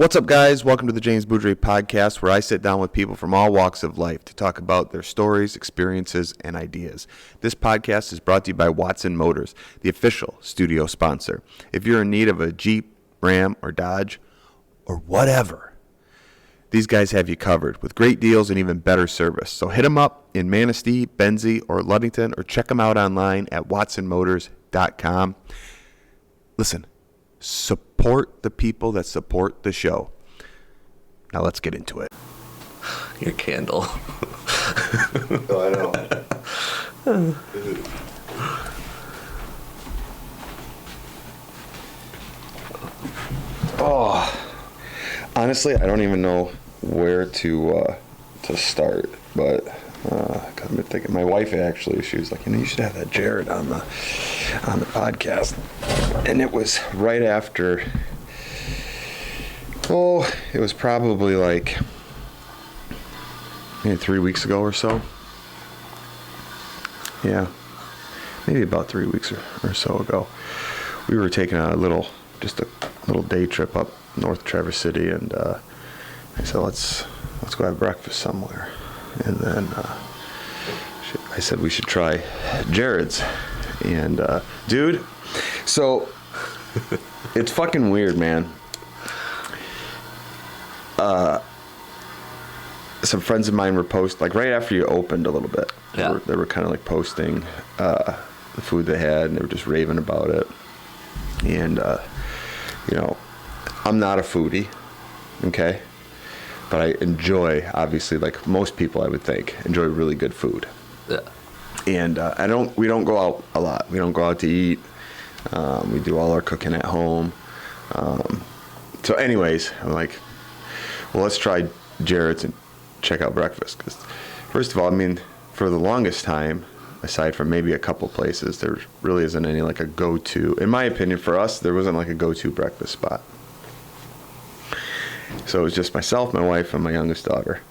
What's up, guys? Welcome to the James Boudreau podcast, where I sit down with people from all walks of life to talk about their stories, experiences, and ideas. This podcast is brought to you by Watson Motors, the official studio sponsor. If you're in need of a Jeep, Ram, or Dodge, or whatever, these guys have you covered with great deals and even better service. So hit them up in Manistee, Benzie, or Ludington, or check them out online at watsonmotors.com. Listen, support the people that support the show. Now let's get into it. Your candle. Oh, I know. Oh, honestly, I don't even know where to start, but I've been thinking. My wife actually, she was like, you should have that Jared on the podcast, and it was right after. Oh, it was probably like maybe 3 weeks ago or so. Yeah, maybe about 3 weeks or so ago. We were taking a little day trip up north Traverse City, and I said, let's go have breakfast somewhere. And then I said we should try Jared's. And dude, so it's fucking weird, man. Some friends of mine were like right after you opened a little bit. Yeah. They were kind of like posting the food they had, and they were just raving about it. And I'm not a foodie, okay? But I enjoy, obviously, like most people I would think, enjoy really good food. Yeah. And we don't go out a lot. We don't go out to eat. We do all our cooking at home. So anyways, I'm like, well, let's try Jared's and check out breakfast. Because first of all, I mean, for the longest time, aside from maybe a couple places, there really isn't any like a go-to. In my opinion, for us, there wasn't like a go-to breakfast spot. So it was just myself, my wife, and my youngest daughter.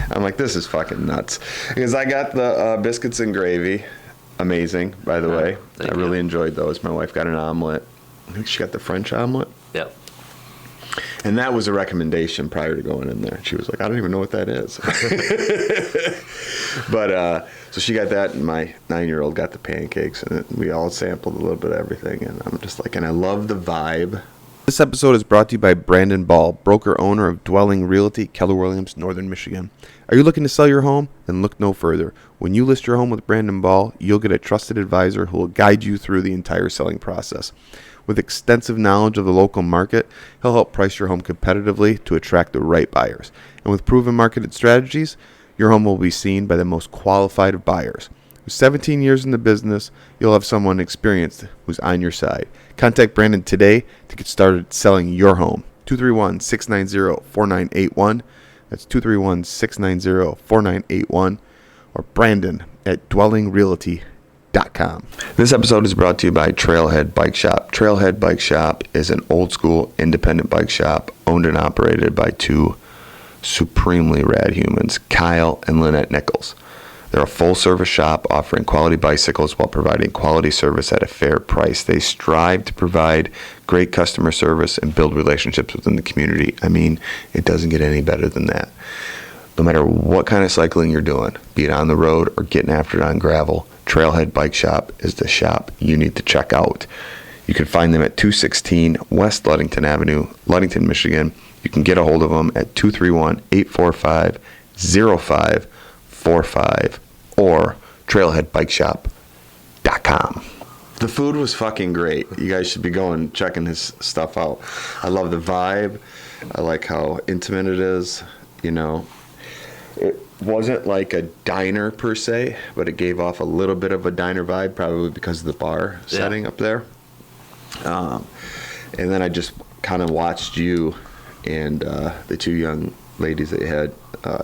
I'm like, this is fucking nuts. Because I got the biscuits and gravy. Amazing, by the way. I really enjoyed those. My wife got an omelet. I think she got the French omelet. Yep. And that was a recommendation prior to going in there. She was like, I don't even know what that is. But, so she got that, and my 9-year-old got the pancakes, and we all sampled a little bit of everything. And I'm just like, and I love the vibe. This episode is brought to you by Brandon Ball, broker owner of Dwelling Realty, Keller Williams, Northern Michigan. Are you looking to sell your home? Then look no further. When you list your home with Brandon Ball, you'll get a trusted advisor who will guide you through the entire selling process. With extensive knowledge of the local market, he'll help price your home competitively to attract the right buyers. And with proven marketed strategies, your home will be seen by the most qualified of buyers. With 17 years in the business, you'll have someone experienced who's on your side. Contact Brandon today to get started selling your home. 231-690-4981. That's 231-690-4981. Or Brandon at dwellingrealty.com. This episode is brought to you by Trailhead Bike Shop. Trailhead Bike Shop is an old school independent bike shop owned and operated by two supremely rad humans, Kyle and Lynette Nichols. They're a full-service shop offering quality bicycles while providing quality service at a fair price. They strive to provide great customer service and build relationships within the community. I mean, it doesn't get any better than that. No matter what kind of cycling you're doing, be it on the road or getting after it on gravel, Trailhead Bike Shop is the shop you need to check out. You can find them at 216 West Ludington Avenue, Ludington, Michigan. You can get a hold of them at 231-845-0545 or trailheadbikeshop.com. The food was fucking great. You guys should be going checking his stuff out. I love the vibe. I like how intimate it is. It wasn't like a diner per se, but it gave off a little bit of a diner vibe, probably because of the bar setting up there. And then I just kind of watched you and the two young ladies that you had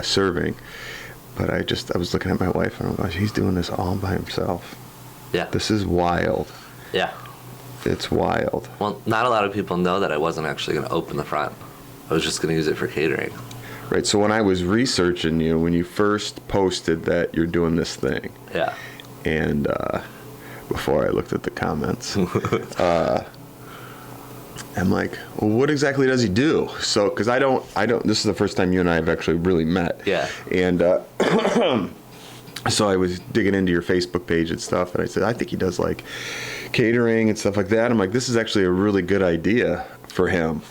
serving. But I was looking at my wife and I'm like, he's doing this all by himself. Yeah. This is wild. Yeah. It's wild. Well, not a lot of people know that I wasn't actually going to open the front. I was just going to use it for catering. Right. So when I was researching you, when you first posted that you're doing this thing. Yeah. And before I looked at the comments, I'm like, well, what exactly does he do? So, because I don't, this is the first time you and I have actually really met. Yeah. And so I was digging into your Facebook page and stuff, and I said, I think he does like catering and stuff like that. I'm like, this is actually a really good idea for him.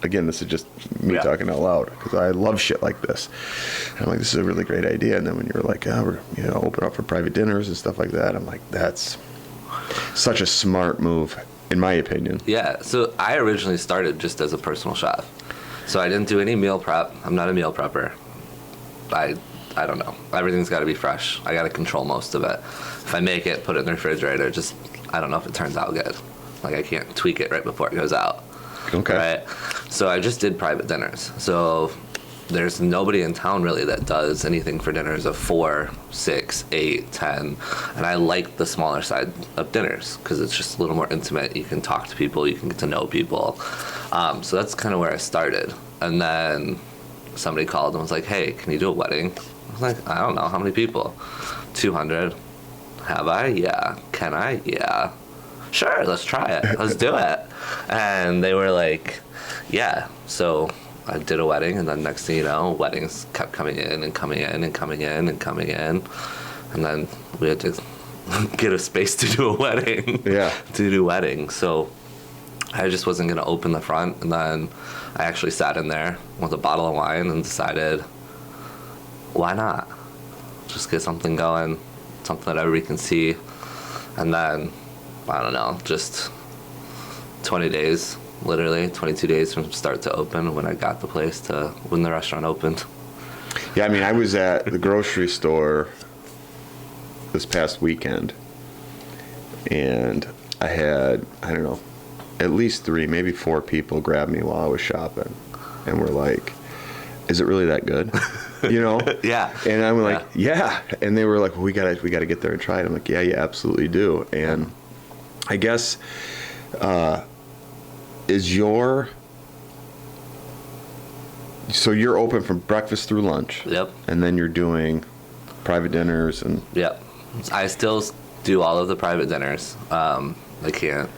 Again, this is just me talking out loud, because I love shit like this. And I'm like, this is a really great idea. And then when you're like, oh, we're, open up for private dinners and stuff like that, I'm like, that's such a smart move, in my opinion. Yeah, so I originally started just as a personal chef. So I didn't do any meal prep. I'm not a meal prepper. I don't know. Everything's got to be fresh. I got to control most of it. If I make it, put it in the refrigerator, just, I don't know if it turns out good. Like, I can't tweak it right before it goes out. Okay. Right? So I just did private dinners. So there's nobody in town really that does anything for dinners of 4, 6, 8, 10. And I like the smaller side of dinners because it's just a little more intimate. You can talk to people, you can get to know people. So that's kind of where I started. And then somebody called and was like, hey, can you do a wedding? I was like, I don't know, how many people? 200. Have I? Yeah. Can I? Yeah. Sure, let's try it. Let's do it. And they were like, yeah. So I did a wedding, and then next thing you know, weddings kept coming in and coming in and coming in and coming in. And then we had to get a space to do a wedding. Yeah. To do weddings. So I just wasn't going to open the front. And then I actually sat in there with a bottle of wine and decided, why not? Just get something going, something that everybody can see. And then, I don't know, just 20 days, literally 22 days from start to open when I got the place to when the restaurant opened. Yeah, I mean, I was at the grocery store this past weekend, and I had, I don't know, at least 3, maybe 4 people grab me while I was shopping, and were like, is it really that good? Yeah. And I'm like, yeah. And they were like, well, we gotta get there and try it. I'm like, yeah, you absolutely do. And I guess, so you're open from breakfast through lunch. Yep. And then you're doing private dinners and. Yep. I still do all of the private dinners. I can't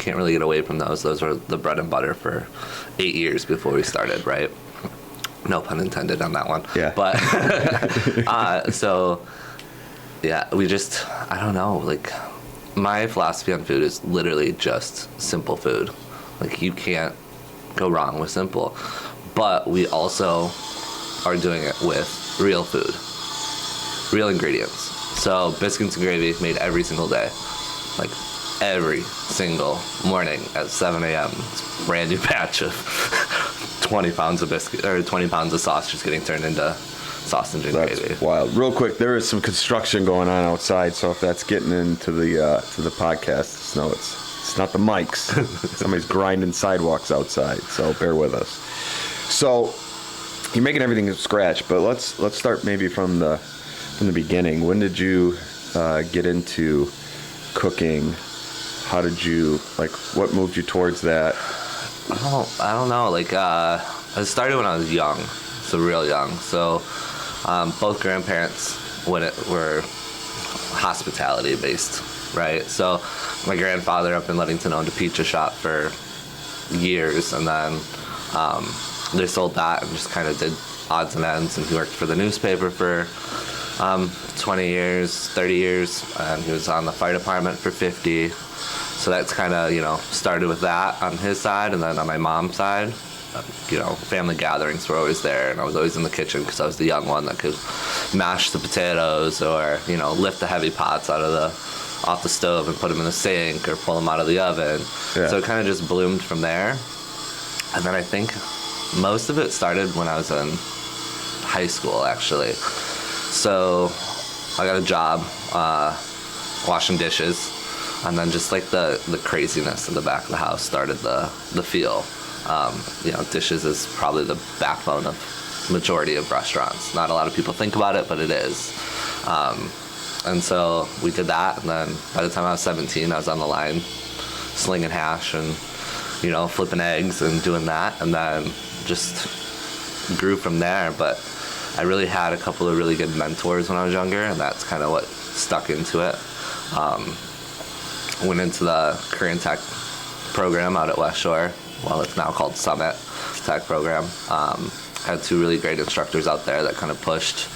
really get away from those. Those were the bread and butter for 8 years before we started, right? No pun intended on that one. Yeah. But, so, yeah, we just, I don't know, like, my philosophy on food is literally just simple food. Like, you can't go wrong with simple. But we also are doing it with real food, real ingredients. So biscuits and gravy made every single day, like every single morning at 7 a.m. It's a brand new batch of 20 pounds of biscuit or 20 pounds of sauce just getting turned into sausage and gravy. That's wild. Real quick, there is some construction going on outside, so if that's getting into the to the podcast, no, it's not the mics. Somebody's grinding sidewalks outside, so bear with us. So you're making everything from scratch, but let's start maybe from the beginning. When did you get into cooking? How did you, like, what moved you towards that? I don't know. Like, I started when I was young, so real young. So, both grandparents were hospitality based, right? So, my grandfather up in Ludington owned a pizza shop for years, and then they sold that and just kind of did odds and ends. And he worked for the newspaper for 20 years, 30 years, and he was on the fire department for 50. So that's kind of, started with that on his side. And then on my mom's side, family gatherings were always there. And I was always in the kitchen because I was the young one that could mash the potatoes or, lift the heavy pots off the stove and put them in the sink or pull them out of the oven. Yeah. So it kind of just bloomed from there. And then I think most of it started when I was in high school, actually. So I got a job washing dishes. And then just like the craziness in the back of the house started the feel. Dishes is probably the backbone of majority of restaurants. Not a lot of people think about it, but it is. And so we did that. And then by the time I was 17, I was on the line slinging hash and, flipping eggs and doing that. And then just grew from there. But I really had a couple of really good mentors when I was younger. And that's kind of what stuck into it. Went into the Korean Tech program out at West Shore. Well, it's now called Summit Tech program. Had 2 really great instructors out there that kind of pushed,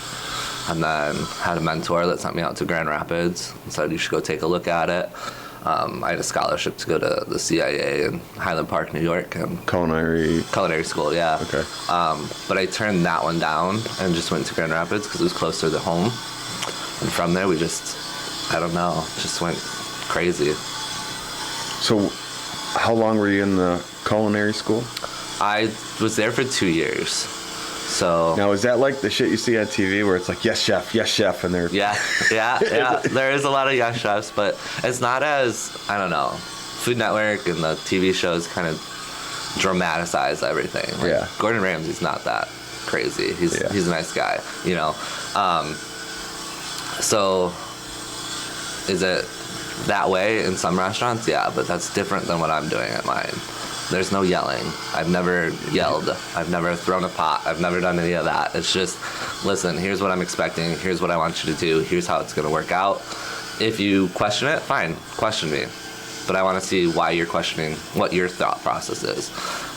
and then had a mentor that sent me out to Grand Rapids and said you should go take a look at it. I had a scholarship to go to the CIA in Highland Park, New York, and Culinary school, yeah. Okay. But I turned that one down and just went to Grand Rapids because it was closer to home. And from there, we just, I don't know, just went crazy. So, how long were you in the culinary school? I was there for 2 years. So now, is that like the shit you see on TV where it's like, yes, chef, and they're... Yeah. There is a lot of yes chefs, but it's not as, I don't know, Food Network and the TV shows kind of dramatize everything. Like, yeah. Gordon Ramsay's not that crazy. He's a nice guy, you know. So is it that way in some restaurants? Yeah, but that's different than what I'm doing at mine. There's no yelling. I've never yelled. I've never thrown a pot. I've never done any of that. It's just, listen, here's what I'm expecting. Here's what I want you to do. Here's how it's going to work out. If you question it, fine, question me. But I want to see why you're questioning what your thought process is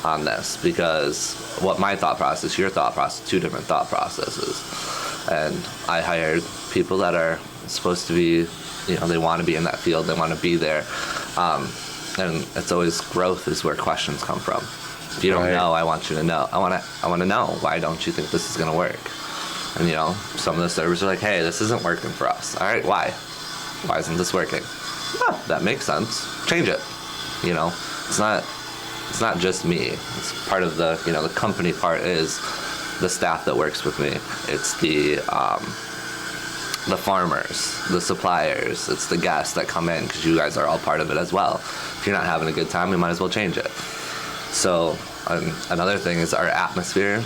on this. Because what my thought process, your thought process, 2 different thought processes. And I hired people that are supposed to be, you know, they want to be in that field. They want to be there. And it's always growth is where questions come from. If you don't know, I want you to know. I want to know, why don't you think this is going to work? And, you know, some of the servers are like, hey, this isn't working for us. All right, why? Why isn't this working? Oh, that makes sense. Change it. You know, it's not just me. It's part of the, you know, the company part is the staff that works with me. It's the farmers, the suppliers, it's the guests that come in, because you guys are all part of it as well. If you're not having a good time, we might as well change it. So another thing is our atmosphere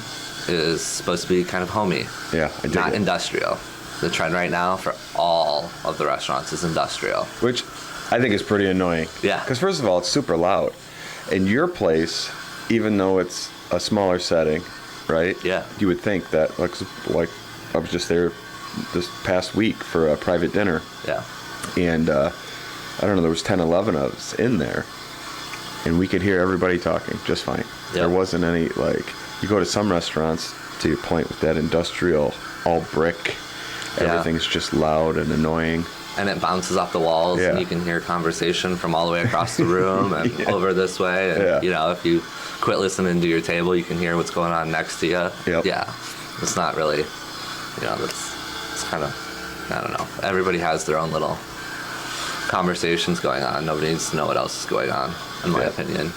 is supposed to be kind of homey. Yeah, I dig not it. Industrial. The trend right now for all of the restaurants is industrial. Which I think is pretty annoying. Yeah. Because first of all, it's super loud. And your place, even though it's a smaller setting, right? Yeah. You would think that, like I was just there this past week for a private dinner. Yeah. And I don't know, there was 10, 11 of us in there. And we could hear everybody talking just fine. Yep. There wasn't any, like, you go to some restaurants, to your point with that industrial, all brick, everything's just loud and annoying. And it bounces off the walls, and you can hear conversation from all the way across the room and over this way. And, you know, if you quit listening to your table, you can hear what's going on next to you. Yep. Yeah. It's not really, you know, it's kind of, I don't know. Everybody has their own little conversations going on. Nobody needs to know what else is going on, in my opinion.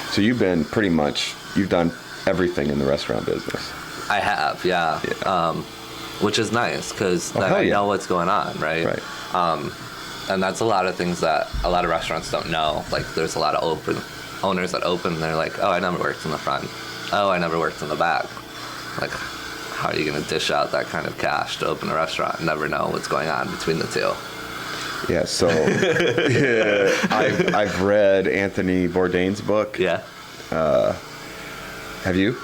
So you've been you've done everything in the restaurant business. I have, yeah. Which is nice, because I know what's going on, right? Right. And that's a lot of things that a lot of restaurants don't know. Like, there's a lot of owners that open, and they're like, oh, I never worked in the front. Oh, I never worked in the back. Like, how are you going to dish out that kind of cash to open a restaurant and never know what's going on between the two? Yeah, so I've read Anthony Bourdain's book. Yeah. Have you?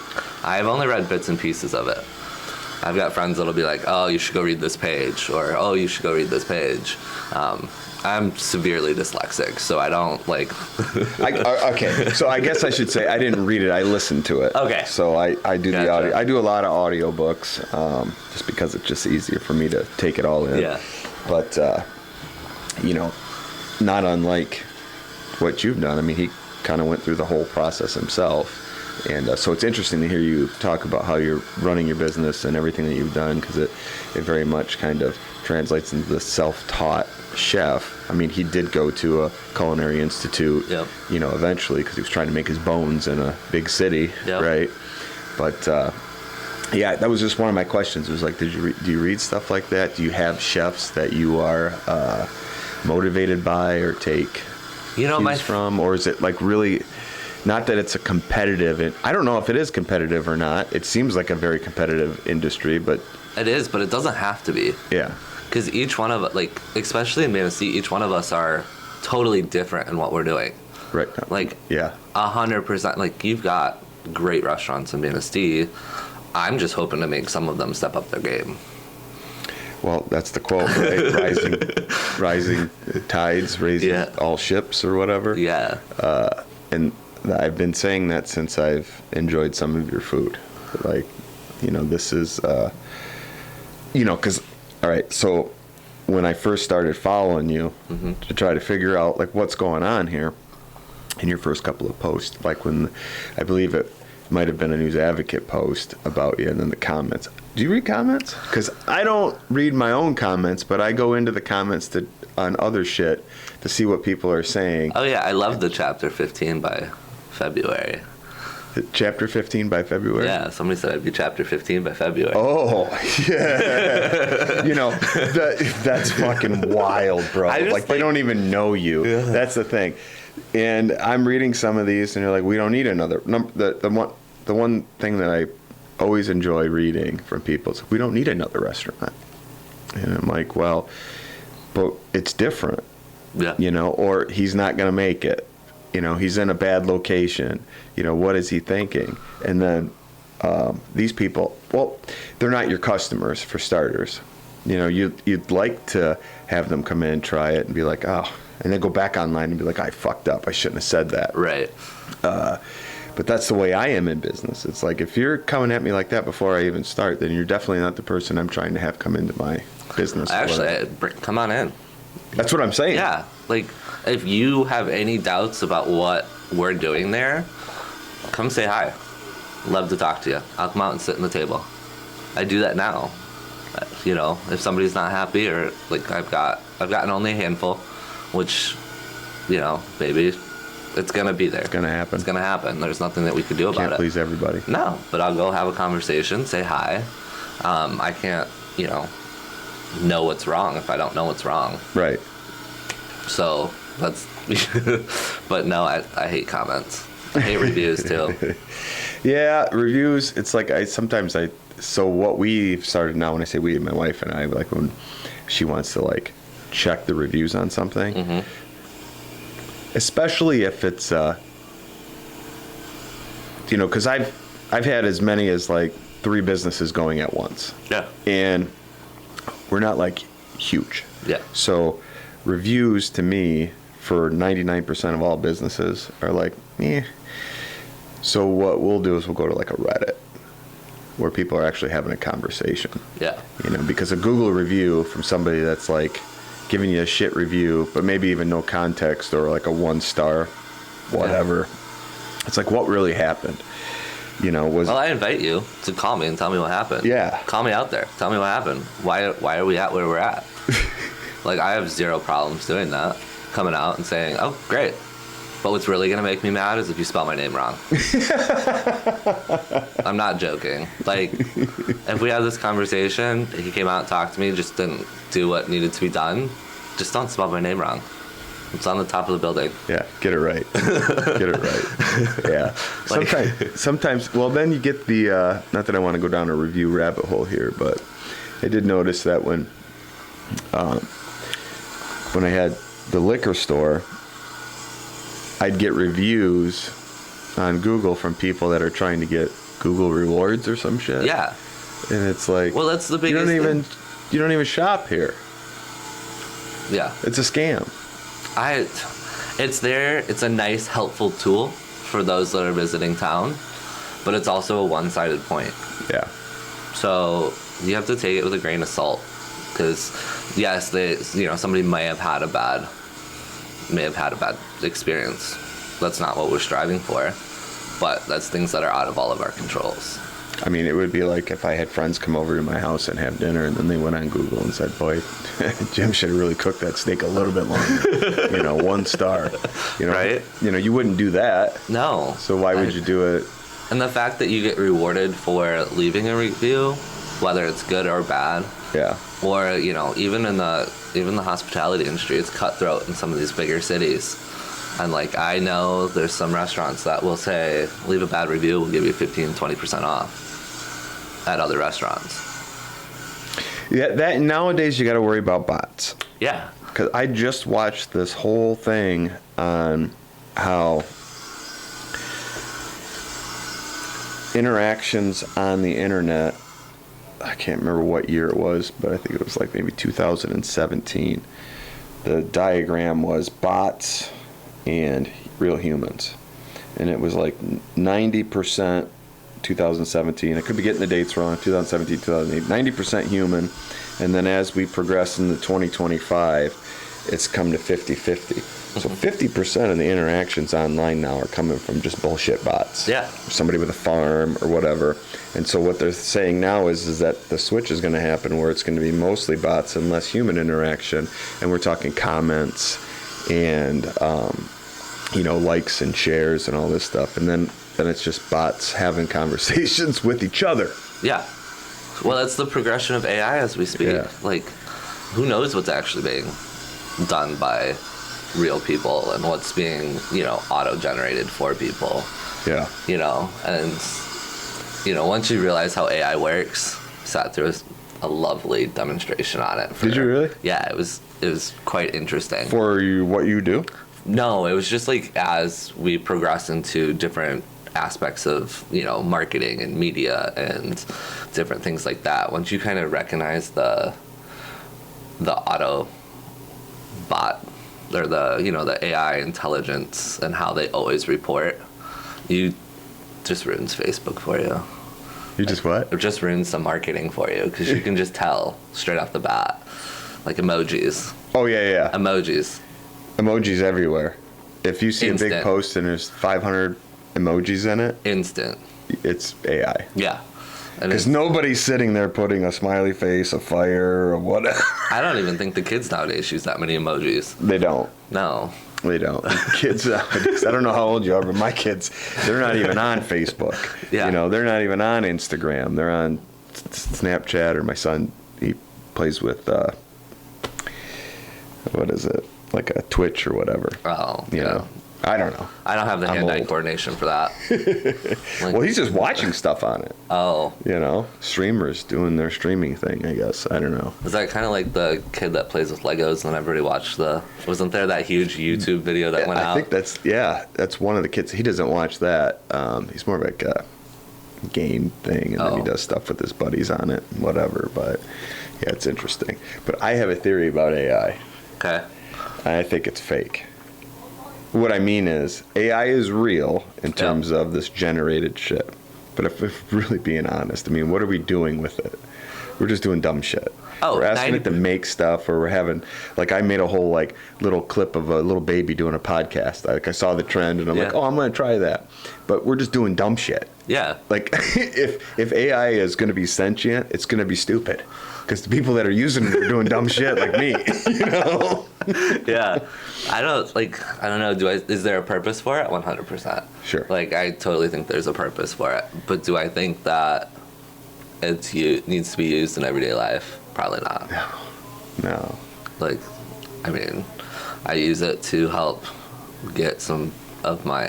I've only read bits and pieces of it. I've got friends that'll be like, oh, you should go read this page, or oh, you should go read this page. I'm severely dyslexic, so I don't like... Okay, so I guess I should say I didn't read it, I listened to it. Okay. So I do the audio. I do a lot of audiobooks, just because it's just easier for me to take it all in. Yeah. But, you know, not unlike what you've done. I mean, he kind of went through the whole process himself. And so it's interesting to hear you talk about how you're running your business and everything that you've done, because it very much kind of translates into the self-taught chef. I mean, he did go to a culinary institute, you know, eventually, because he was trying to make his bones in a big city, right? But, yeah, that was just one of my questions. It was like, do you read stuff like that? Do you have chefs that you are motivated by or take cues from? Or is it like really... Not that it's a competitive, I don't know if it is competitive or not. It seems like a very competitive industry, but... It is, but it doesn't have to be. Yeah. Because each one of us, like, especially in Manistee, each one of us are totally different in what we're doing. Right. Like, 100%. Like, you've got great restaurants in Manistee. I'm just hoping to make some of them step up their game. Well, that's the quote, right? rising tides, raising all ships or whatever. Yeah. And I've been saying that since I've enjoyed some of your food. Like, this is, because, all right, so when I first started following you to try to figure out, like, what's going on here in your first couple of posts, like when I believe it might have been a News Advocate post about you and then the comments. Do you read comments? Because I don't read my own comments, but I go into the comments on other shit to see what people are saying. Oh, yeah. I love the Chapter 15 by February. Chapter 15 by February? Yeah, somebody said I'd be Chapter 15 by February. Oh, yeah. That's fucking wild, bro. Like, they don't even know you. Yeah. That's the thing. And I'm reading some of these, and you're like, we don't need another. The one thing that I always enjoy reading from people is, we don't need another restaurant. And I'm like, well, but it's different. Yeah. Or he's not going to make it. He's in a bad location. What is he thinking? And then these people, well, they're not your customers for starters. You'd like to have them come in, try it, and be like, oh, and then go back online and be like, I fucked up. I shouldn't have said that. Right. But that's the way I am in business. It's like, if you're coming at me like that before I even start, then you're definitely not the person I'm trying to have come into my business. Come on in. That's what I'm saying. Yeah. Like, if you have any doubts about what we're doing there, come say hi. Love to talk to you. I'll come out and sit in the table. I do that now. If somebody's not happy, or like I've gotten only a handful, which, maybe it's gonna be there. It's gonna happen. It's gonna happen. There's nothing that we could do about it. Can't please everybody. No, but I'll go have a conversation, say hi. I can't, know what's wrong if I don't know what's wrong. Right. So that's. But no, I hate comments. I hate reviews too. Yeah, reviews. It's like So what we've started now, when I say we, my wife and I, like when she wants to like check the reviews on something, especially if it's, because I've had as many as like 3 businesses going at once. Yeah. And we're not like huge. Yeah. So reviews to me for 99% of all businesses are like, eh. So what we'll do is we'll go to like a Reddit where people are actually having a conversation. Yeah. Because a Google review from somebody that's like giving you a shit review, but maybe even no context, or like a 1-star, whatever. Yeah. It's like, what really happened? Well, I invite you to call me and tell me what happened. Yeah. Call me out there. Tell me what happened. Why are we at where we're at? Like, I have zero problems doing that. Coming out and saying, oh, great. But what's really going to make me mad is if you spell my name wrong. I'm not joking. Like, if we had this conversation, he came out and talked to me, just didn't do what needed to be done, just don't spell my name wrong. It's on the top of the building. Yeah, get it right. Get it right. Yeah. Sometimes, well, then you get the, not that I want to go down a review rabbit hole here, but I did notice that when I had the liquor store, I'd get reviews on Google from people that are trying to get Google rewards or some shit. Yeah. And it's like, well, that's the biggest thing. You don't even shop here. Yeah. It's a scam. It's there. It's a nice, helpful tool for those that are visiting town, but it's also a one-sided point. Yeah. So you have to take it with a grain of salt, because yes, somebody may have had a bad experience. That's not what we're striving for, but that's things that are out of all of our controls. I mean, it would be like if I had friends come over to my house and have dinner, and then they went on Google and said, boy, Jim should have really cooked that steak a little bit longer. 1 star. Right? You wouldn't do that. No. So why would you do it? And the fact that you get rewarded for leaving a review, whether it's good or bad. Yeah. Or, even in the hospitality industry, it's cutthroat in some of these bigger cities. And like, I know there's some restaurants that will say, leave a bad review, we'll give you 15-20% off at other restaurants. Yeah, that nowadays you got to worry about bots. Yeah. Because I just watched this whole thing on how interactions on the internet I can't remember what year it was, but I think it was like maybe 2017. The diagram was bots and real humans. And it was like 90% 2017. I could be getting the dates wrong, 2017, 2008. 90% human. And then as we progress into 2025, it's come to 50-50. So 50% of the interactions online now are coming from just bullshit bots. Yeah. Somebody with a farm or whatever. And so what they're saying now is that the switch is going to happen where it's going to be mostly bots and less human interaction. And we're talking comments and, likes and shares and all this stuff. And then it's just bots having conversations with each other. Yeah. Well, that's the progression of AI as we speak. Yeah. Like, who knows what's actually being done by real people and what's being, auto-generated for people. Yeah. And, once you realize how AI works, sat through a lovely demonstration on it. Did you really? Yeah, it was quite interesting. For you, what you do? No, it was just like as we progress into different aspects of, marketing and media and different things like that. Once you kind of recognize the auto bot or the AI intelligence and how they always report, you just ruins Facebook for you. You just what? It just ruins the marketing for you because you can just tell straight off the bat. Like emojis. Oh, yeah. Emojis. Emojis everywhere. If you see Instant. a big post and there's 500 emojis in it, Instant. it's AI. Yeah. Because nobody's sitting there putting a smiley face, a fire, or whatever. I don't even think the kids nowadays use that many emojis. They don't. No. They don't. Kids, I don't know how old you are, but my kids, they're not even on Facebook. Yeah. They're not even on Instagram. They're on Snapchat, or my son, he plays with, what is it? Like a Twitch or whatever. Oh, I don't know. I don't have the hand-eye coordination for that. Well, he's just watching stuff on it. Oh. Streamers doing their streaming thing, I guess. I don't know. Is that kind of like the kid that plays with Legos and everybody watched wasn't there that huge YouTube video that went out? I think that's one of the kids. He doesn't watch that. He's more like a game thing, and then he does stuff with his buddies on it, whatever. But yeah, it's interesting. But I have a theory about AI. Okay. I think it's fake. What I mean is, AI is real in terms of this generated shit. But if we're really being honest, what are we doing with it? We're just doing dumb shit. Oh, we're asking it to make stuff, or we're having, I made a whole, little clip of a little baby doing a podcast. I saw the trend, and I'm like, I'm going to try that. But we're just doing dumb shit. Yeah. If AI is going to be sentient, it's going to be stupid. Because the people that are using it are doing dumb shit like me, Yeah. I don't know. Is there a purpose for it? 100%. Sure. I totally think there's a purpose for it. But do I think that it needs to be used in everyday life? Probably not. No. I use it to help get some of my,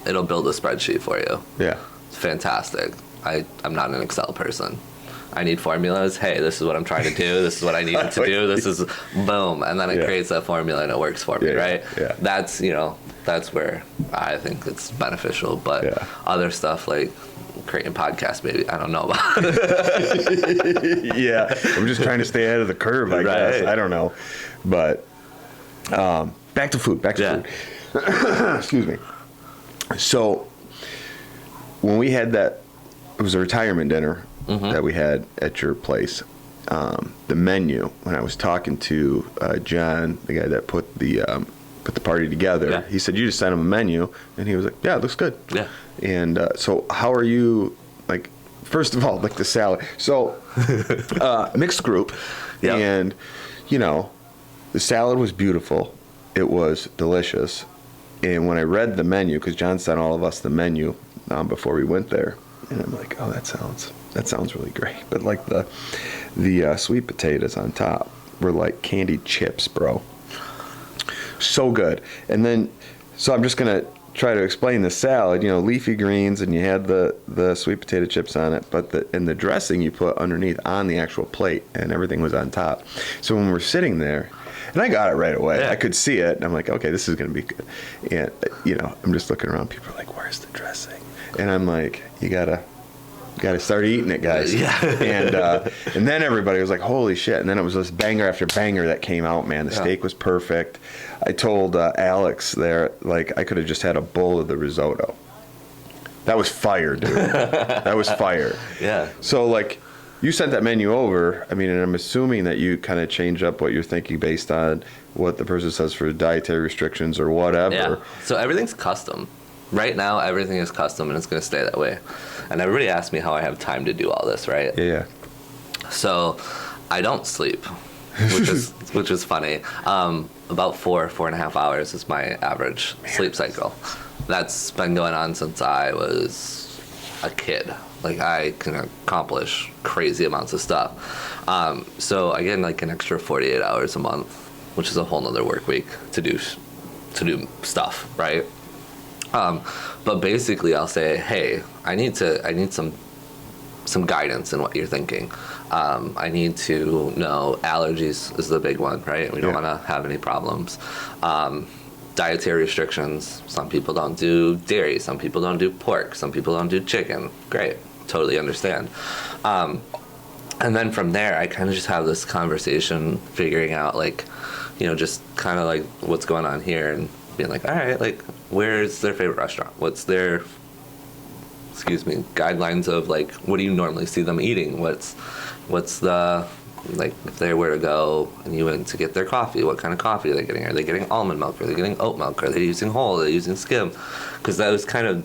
it'll build a spreadsheet for you. Yeah. It's fantastic. I'm not an Excel person. I need formulas. Hey, this is what I'm trying to do. This is what I need it to do. This is boom. And then it creates that formula and it works for me, right? Yeah. That's where I think it's beneficial. But other stuff like creating podcasts, maybe, I don't know about it. Yeah. I'm just trying to stay ahead of the curve, I guess. I don't know. But back to food. Food. Excuse me. So when we had that, it was a retirement dinner that we had at your place. The menu, when I was talking to John, the guy that put the party together, he said, you just sent him a menu, and he was like, yeah, it looks good. Yeah. And so how are you, first of all, the salad. So mixed group, and, the salad was beautiful. It was delicious. And when I read the menu, because John sent all of us the menu before we went there, and I'm like, oh, that sounds really great. But the sweet potatoes on top were like candied chips, bro. So good. And then, so I'm just gonna try to explain the salad. Leafy greens, and you had the sweet potato chips on it, but the dressing you put underneath on the actual plate, and everything was on top. So when we're sitting there, and I got it right away. Yeah. I could see it, and I'm like, okay, this is gonna be good. And I'm just looking around. People are like, where's the dressing? And I'm like, you gotta Got to start eating it, guys. Yeah. And then everybody was like, holy shit. And then it was this banger after banger that came out, man. The steak was perfect. I told Alex there, like, I could have just had a bowl of the risotto. That was fire, dude. That was fire. Yeah. So, like, you sent that menu over. I mean, and I'm assuming that you kind of change up what you're thinking based on what the person says for dietary restrictions or whatever. Yeah. So everything's custom. Right now, everything is custom, and it's going to stay that way. And everybody asks me how I have time to do all this, right? Yeah. So I don't sleep, which is funny. About 4.5 hours is my average sleep cycle. That's been going on since I was a kid. Like, I can accomplish crazy amounts of stuff. So I get like an extra 48 hours a month, which is a whole nother work week to do stuff, right? But basically I'll say, hey, I need some guidance in what you're thinking. I need to know allergies is the big one, right? We don't want to have any problems. Dietary restrictions. Some people don't do dairy. Some people don't do pork. Some people don't do chicken. Great. Totally understand. And then from there, I kind of just have this conversation figuring out, like, just kind of like what's going on here and being like, all right, like, where's their favorite restaurant? What's their, guidelines of, like, what do you normally see them eating? What's the, like, if they were to go and you went to get their coffee, what kind of coffee are they getting? Are they getting almond milk? Are they getting oat milk? Are they using whole? Are they using skim? Because those kind of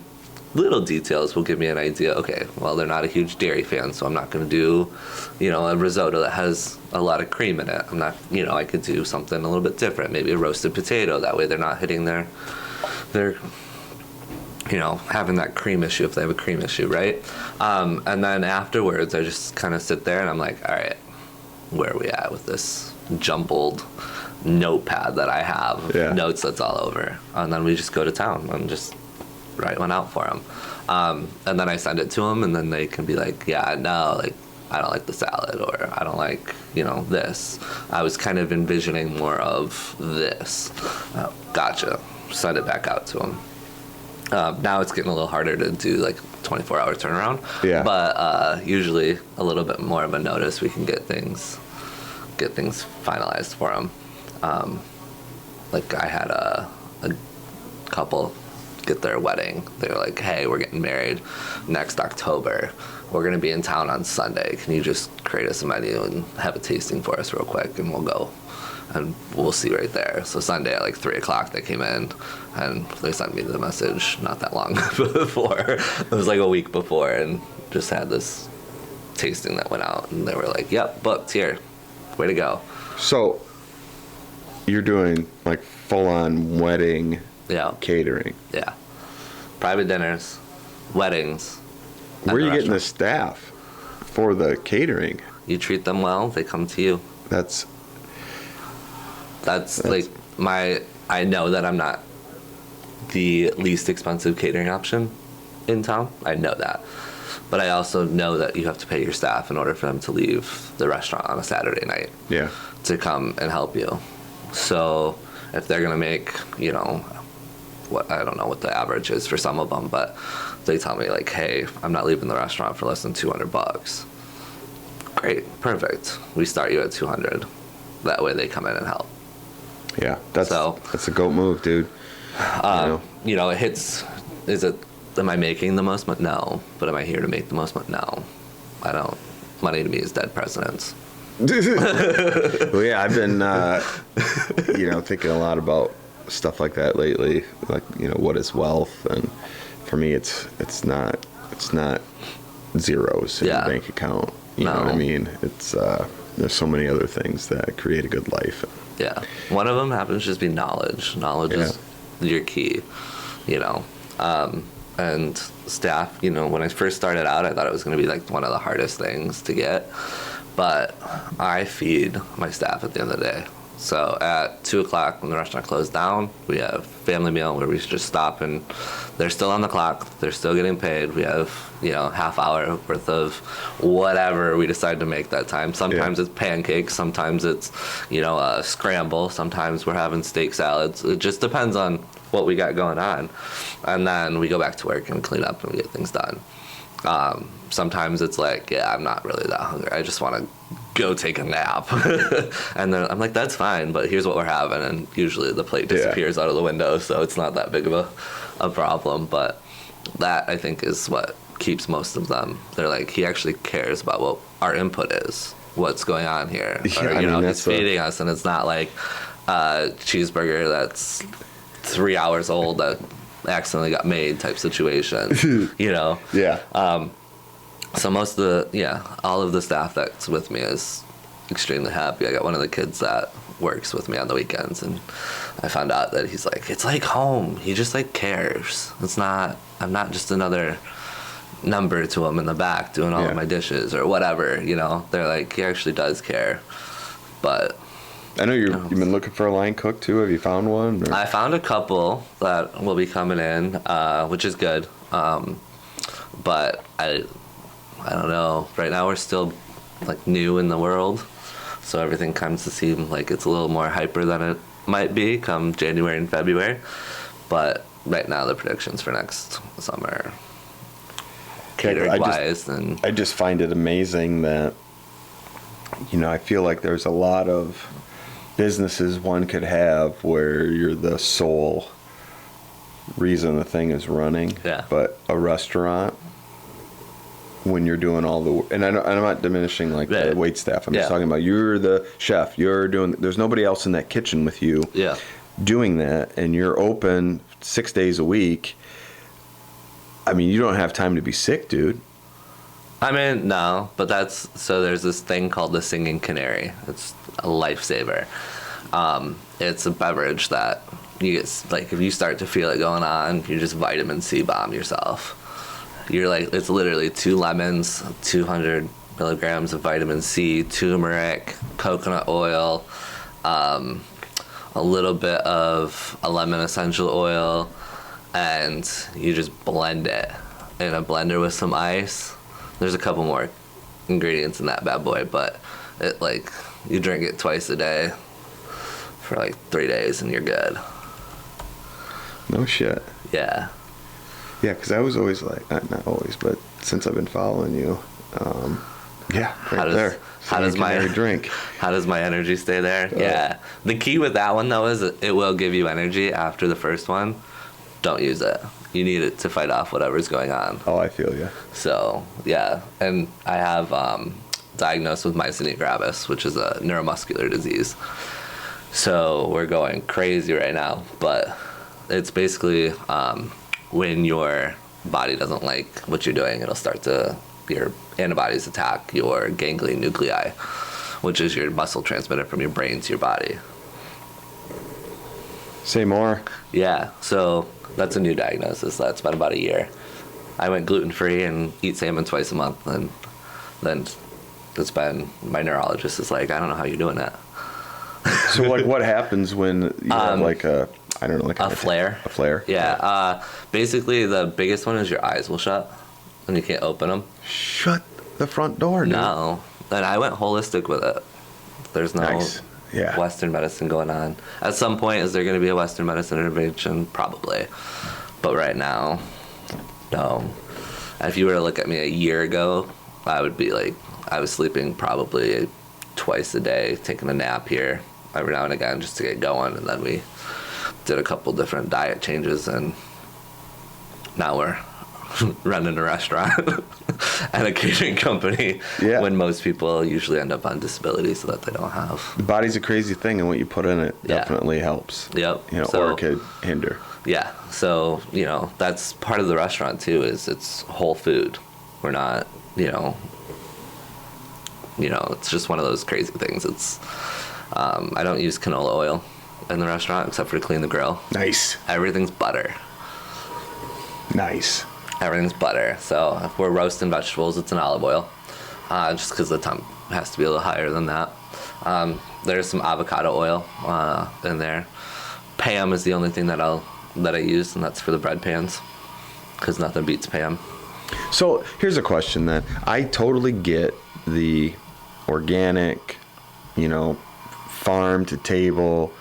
little details will give me an idea. Okay, well, they're not a huge dairy fan, so I'm not going to do, a risotto that has a lot of cream in it. I'm not, I could do something a little bit different, maybe a roasted potato. That way they're not hitting their having that cream issue if they have a cream issue, right? And then afterwards, I just kind of sit there and I'm like, all right, where are we at with this jumbled notepad that I have, notes that's all over? And then we just go to town and just write one out for them. And then I send it to them, and then they can be like, yeah, no, like, I don't like the salad, or I don't like, this. I was kind of envisioning more of this. Gotcha. Send it back out to them. Now it's getting a little harder to do like 24-hour turnaround. Yeah. But usually a little bit more of a notice, we can get things finalized for them. Like, I had a couple get their wedding. They were like, hey, we're getting married next October. We're going to be in town on Sunday. Can you just create us a menu and have a tasting for us real quick, and we'll go. And we'll see right there. So Sunday at like 3 o'clock they came in, and they sent me the message not that long before. It was like a week before, and just had this tasting that went out, and they were like, yep, booked here. Way to go. So you're doing like full-on wedding catering. Yeah. Private dinners, weddings. Where are you getting the staff for the catering? You treat them well, they come to you. That's like I know that I'm not the least expensive catering option in town. I know that. But I also know that you have to pay your staff in order for them to leave the restaurant on a Saturday night. Yeah. To come and help you. So if they're going to make, I don't know what the average is for some of them, but they tell me like, hey, I'm not leaving the restaurant for less than $200. Great. Perfect. We start you at 200. That way they come in and help. Yeah, that's a goat move, dude. It hits. Am I making the most money? No. But am I here to make the most money? No. I don't. Money to me is dead presidents. Well, yeah, I've been, thinking a lot about stuff like that lately. Like, what is wealth? And for me, it's not zeros in your bank account. You know what I mean? It's there's so many other things that create a good life. Yeah. One of them happens to just be knowledge. Knowledge is your key, and staff, when I first started out, I thought it was going to be like one of the hardest things to get, but I feed my staff at the end of the day. So at 2 o'clock when the restaurant closed down, we have family meal where we just stop, and they're still on the clock. They're still getting paid. We have, half hour worth of whatever we decide to make that time. Sometimes it's pancakes. Sometimes it's, a scramble. Sometimes we're having steak salads. It just depends on what we got going on. And then we go back to work and clean up and we get things done. Sometimes it's like, yeah, I'm not really that hungry. I just want to go take a nap. And then I'm like, that's fine, but here's what we're having. And usually the plate disappears out of the window, so it's not that big of a problem. But that, I think, is what keeps most of them. They're like, he actually cares about what our input is, what's going on here. Yeah, Or, he's feeding us, and it's not like a cheeseburger that's 3 hours old that accidentally got made type situation. Yeah. So most of all of the staff that's with me is extremely happy. I got one of the kids that works with me on the weekends, and I found out that he's like, it's like home. He just like cares. I'm not just another number to him in the back doing all of my dishes or whatever. They're like, he actually does care. But I know you've been looking for a line cook too. Have you found one? Or? I found a couple that will be coming in, which is good. But I don't know. Right now we're still like new in the world, so everything comes to seem like it's a little more hyper than it might be come January and February. But right now the predictions for next summer, catering wise, I just find it amazing that I feel like there's a lot of businesses one could have where you're the sole reason the thing is running. Yeah. But a restaurant, when you're doing all the, and I'm not diminishing like the wait staff. I'm just talking about you're the chef. You're doing. There's nobody else in that kitchen with you. Yeah. Doing that, and you're open 6 days a week. I mean, you don't have time to be sick, dude. I mean, no, but there's this thing called the singing canary. It's a lifesaver. It's a beverage that you get, like, if you start to feel it going on, you just vitamin C bomb yourself. You're like, it's literally 2 lemons, 200 milligrams of vitamin C, turmeric, coconut oil, a little bit of a lemon essential oil, and you just blend it in a blender with some ice. There's a couple more ingredients in that bad boy, but it, like, you drink it twice a day for like 3 days and you're good. No shit. Yeah. Yeah, because I was always like, not always, but since I've been following you, How does my energy stay there? Yeah. The key with that one though is it will give you energy after the first one. Don't use it. You need it to fight off whatever's going on. Oh, I feel you. So yeah, and I have diagnosed with myasthenia gravis, which is a neuromuscular disease. So we're going crazy right now, but it's basically when your body doesn't like what you're doing, your antibodies attack your ganglion nuclei, which is your muscle transmitter from your brain to your body. Say more. Yeah, so that's a new diagnosis. That's been about a year. I went gluten-free and eat salmon twice a month, and then it's been, my neurologist is like, I don't know how you're doing that. So, like, what happens when you have, like, a flare? A flare? Yeah. Basically, the biggest one is your eyes will shut, and you can't open them. Shut the front door, dude. No. And I went holistic with it. There's no Western medicine going on. At some point, is there going to be a Western medicine intervention? Probably. But right now, no. If you were to look at me a year ago, I would be like, I was sleeping probably twice a day, taking a nap here every now and again just to get going, and then we did a couple different diet changes, and now we're running a restaurant and a catering company when most people usually end up on disability so that they don't have. The body's a crazy thing, and what you put in it definitely helps. Yep. Or it could hinder. Yeah. So, that's part of the restaurant too, is it's whole food. We're not, it's just one of those crazy things. It's, I don't use canola oil in the restaurant except for to clean the grill. Nice. Everything's butter. Nice. Everything's butter. So if we're roasting vegetables, it's an olive oil, just because the temp has to be a little higher than that. There's some avocado oil in there. Pam is the only thing that I use, and that's for the bread pans, because nothing beats Pam. So here's a question then. I totally get the organic, farm to table,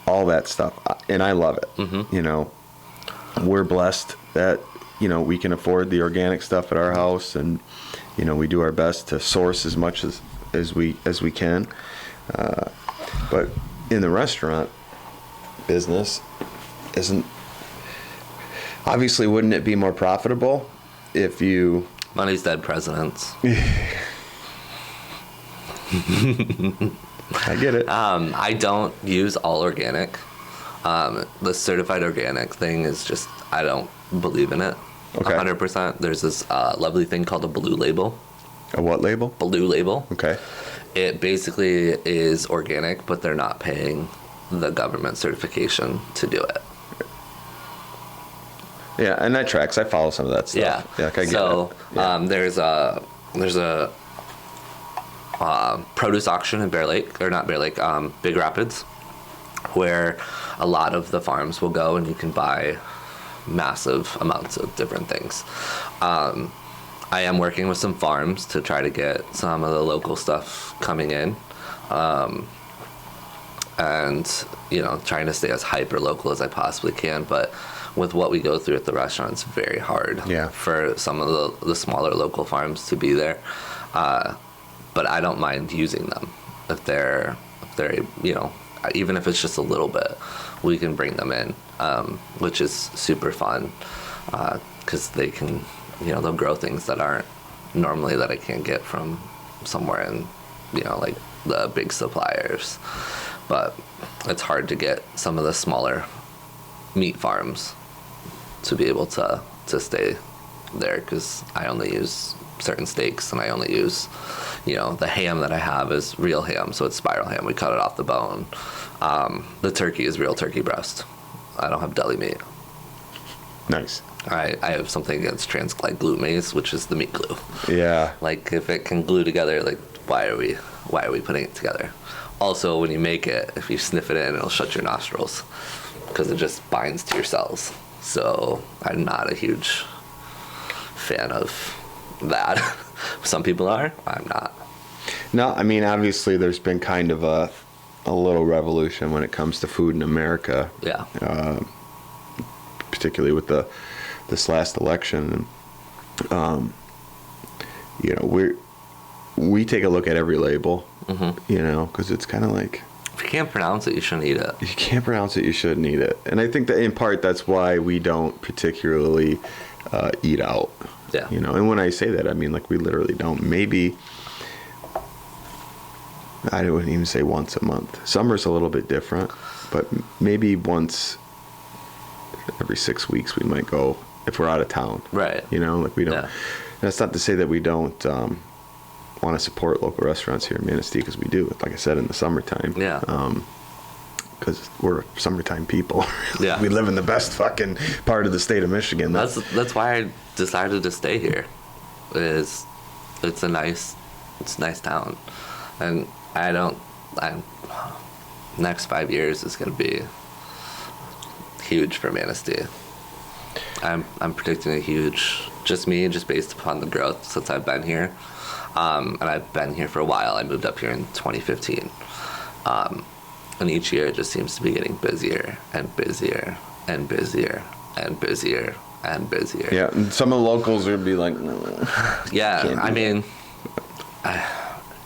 all that stuff, and I love it. Mm-hmm. We're blessed that we can afford the organic stuff at our house, and we do our best to source as much as we can. But in the restaurant business, wouldn't it be more profitable if you... Money's dead, presidents. I get it. I don't use all organic. The certified organic thing is just, I don't believe in it. Okay. 100%. There's this lovely thing called a blue label. A what label? Blue label. Okay. It basically is organic, but they're not paying the government certification to do it. Yeah, and that tracks. I follow some of that stuff. Yeah. I get it. Yeah. There's a produce auction in Bear Lake, or not Bear Lake, Big Rapids, where a lot of the farms will go and you can buy massive amounts of different things. I am working with some farms to try to get some of the local stuff coming in, and trying to stay as hyper local as I possibly can. But with what we go through at the restaurant, it's very hard for some of the smaller local farms to be there. But I don't mind using them if they're even if it's just a little bit, we can bring them in, which is super fun, because they can, they'll grow things that aren't normally that I can't get from somewhere in, like the big suppliers. But it's hard to get some of the smaller meat farms to be able to stay there, because I only use certain steaks, and I only use, the ham that I have is real ham, so it's spiral ham. We cut it off the bone. The turkey is real turkey breast. I don't have deli meat. Nice. I have something against transglyglutamates, which is the meat glue. Yeah. Like, if it can glue together, like, why are we putting it together? Also, when you make it, if you sniff it in, it'll shut your nostrils, because it just binds to your cells. So I'm not a huge fan of that. Some people are. I'm not. No, I mean, obviously there's been kind of a little revolution when it comes to food in America. Yeah. Particularly with this last election. We take a look at every label, because it's kind of like, if you can't pronounce it, you shouldn't eat it. If you can't pronounce it, you shouldn't eat it. And I think that in part that's why we don't particularly eat out. Yeah. And when I say that, I mean, like, we literally don't. Maybe, I wouldn't even say once a month. Summer's a little bit different, but maybe once every 6 weeks we might go if we're out of town. Right. Like, we don't. Yeah. That's not to say that we don't want to support local restaurants here in Manistee, because we do, like I said, in the summertime. Yeah. Because we're summertime people. Yeah. We live in the best fucking part of the state of Michigan. That's why I decided to stay here. It's a nice town, and next 5 years is going to be huge for Manistee. I'm predicting a huge, just based upon the growth since I've been here. And I've been here for a while. I moved up here in 2015. And each year it just seems to be getting busier and busier and busier and busier and busier. Yeah, and some of the locals would be like, yeah, I mean,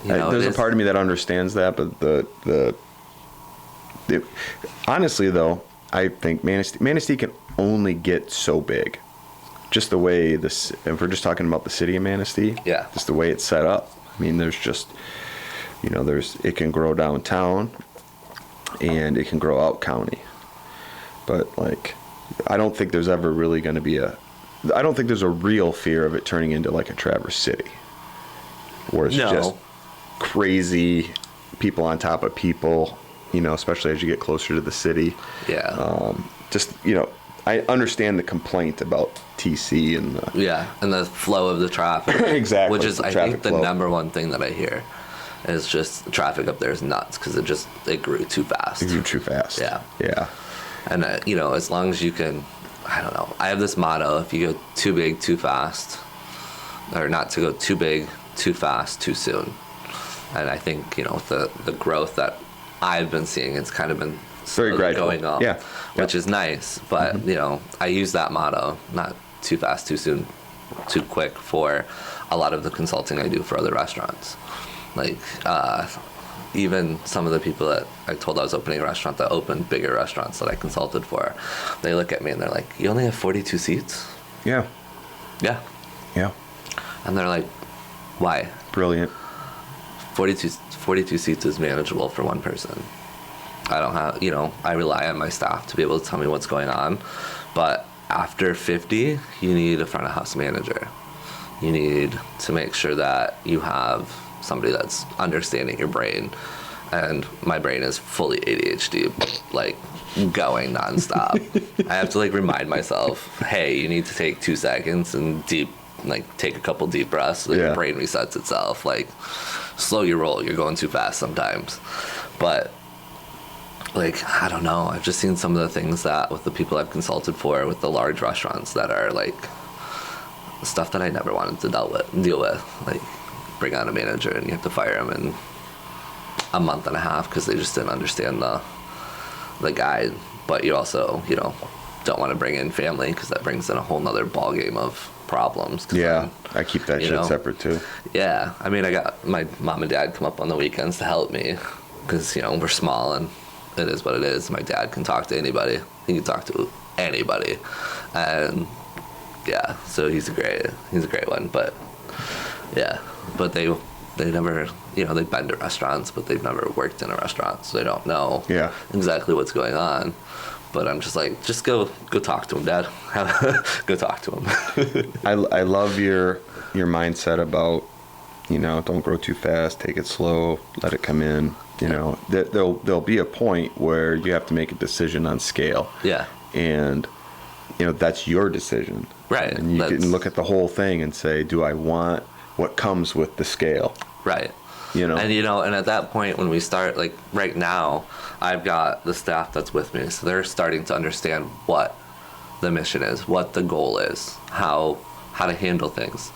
there's a part of me that understands that, but the honestly though, I think Manistee can only get so big. Just the way this, if we're just talking about the city of Manistee, yeah, just the way it's set up. I mean, there's just, it can grow downtown, and it can grow out county. But, like, I don't think there's ever really going to be I don't think there's a real fear of it turning into like a Traverse City, where it's just crazy people on top of people, especially as you get closer to the city. Yeah. I understand the complaint about TC and the flow of the traffic. Exactly. Which is, I think, the number one thing that I hear is just the traffic up there is nuts, because it grew too fast. It grew too fast. Yeah. Yeah. And as long as you can, I don't know. I have this motto: if you go too big, too fast, or not to go too big, too fast, too soon. And I think with the growth that I've been seeing, it's kind of been very gradual, going up, yeah, which is nice. But I use that motto, not too fast, too soon, too quick for a lot of the consulting I do for other restaurants. Like, even some of the people that I told I was opening a restaurant that opened bigger restaurants that I consulted for, they look at me and they're like, you only have 42 seats? Yeah. Yeah. Yeah. And they're like, why? Brilliant. 42 seats is manageable for one person. I don't have, I rely on my staff to be able to tell me what's going on. But after 50, you need a front of house manager. You need to make sure that you have somebody that's understanding your brain. And my brain is fully ADHD, like going nonstop. I have to like remind myself, hey, you need to take 2 seconds and take a couple deep breaths so your brain resets itself. Like, slow your roll, you're going too fast sometimes. But like, I don't know, I've just seen some of the things that with the people I've consulted for with the large restaurants that are like stuff that I never wanted to deal with. Like, bring on a manager and you have to fire them in a month and a half because they just didn't understand the guide. But you also, don't want to bring in family because that brings in a whole nother ball game of problems. Yeah, I keep that shit separate too. Yeah, I mean, I got my mom and dad come up on the weekends to help me because, we're small and it is what it is. My dad can talk to anybody. He can talk to anybody. And yeah, so he's a great one. But yeah, but they never, they've been to restaurants, but they've never worked in a restaurant, so they don't know exactly what's going on. But I'm just like, just go talk to him, Dad. Go talk to him. I love your mindset about, don't grow too fast, take it slow, let it come in. There'll be a point where you have to make a decision on scale. Yeah. And that's your decision. Right. And you can look at the whole thing and say, do I want what comes with the scale? Right. And and at that point when we start, like right now, I've got the staff that's with me, so they're starting to understand what the mission is, what the goal is, how to handle things.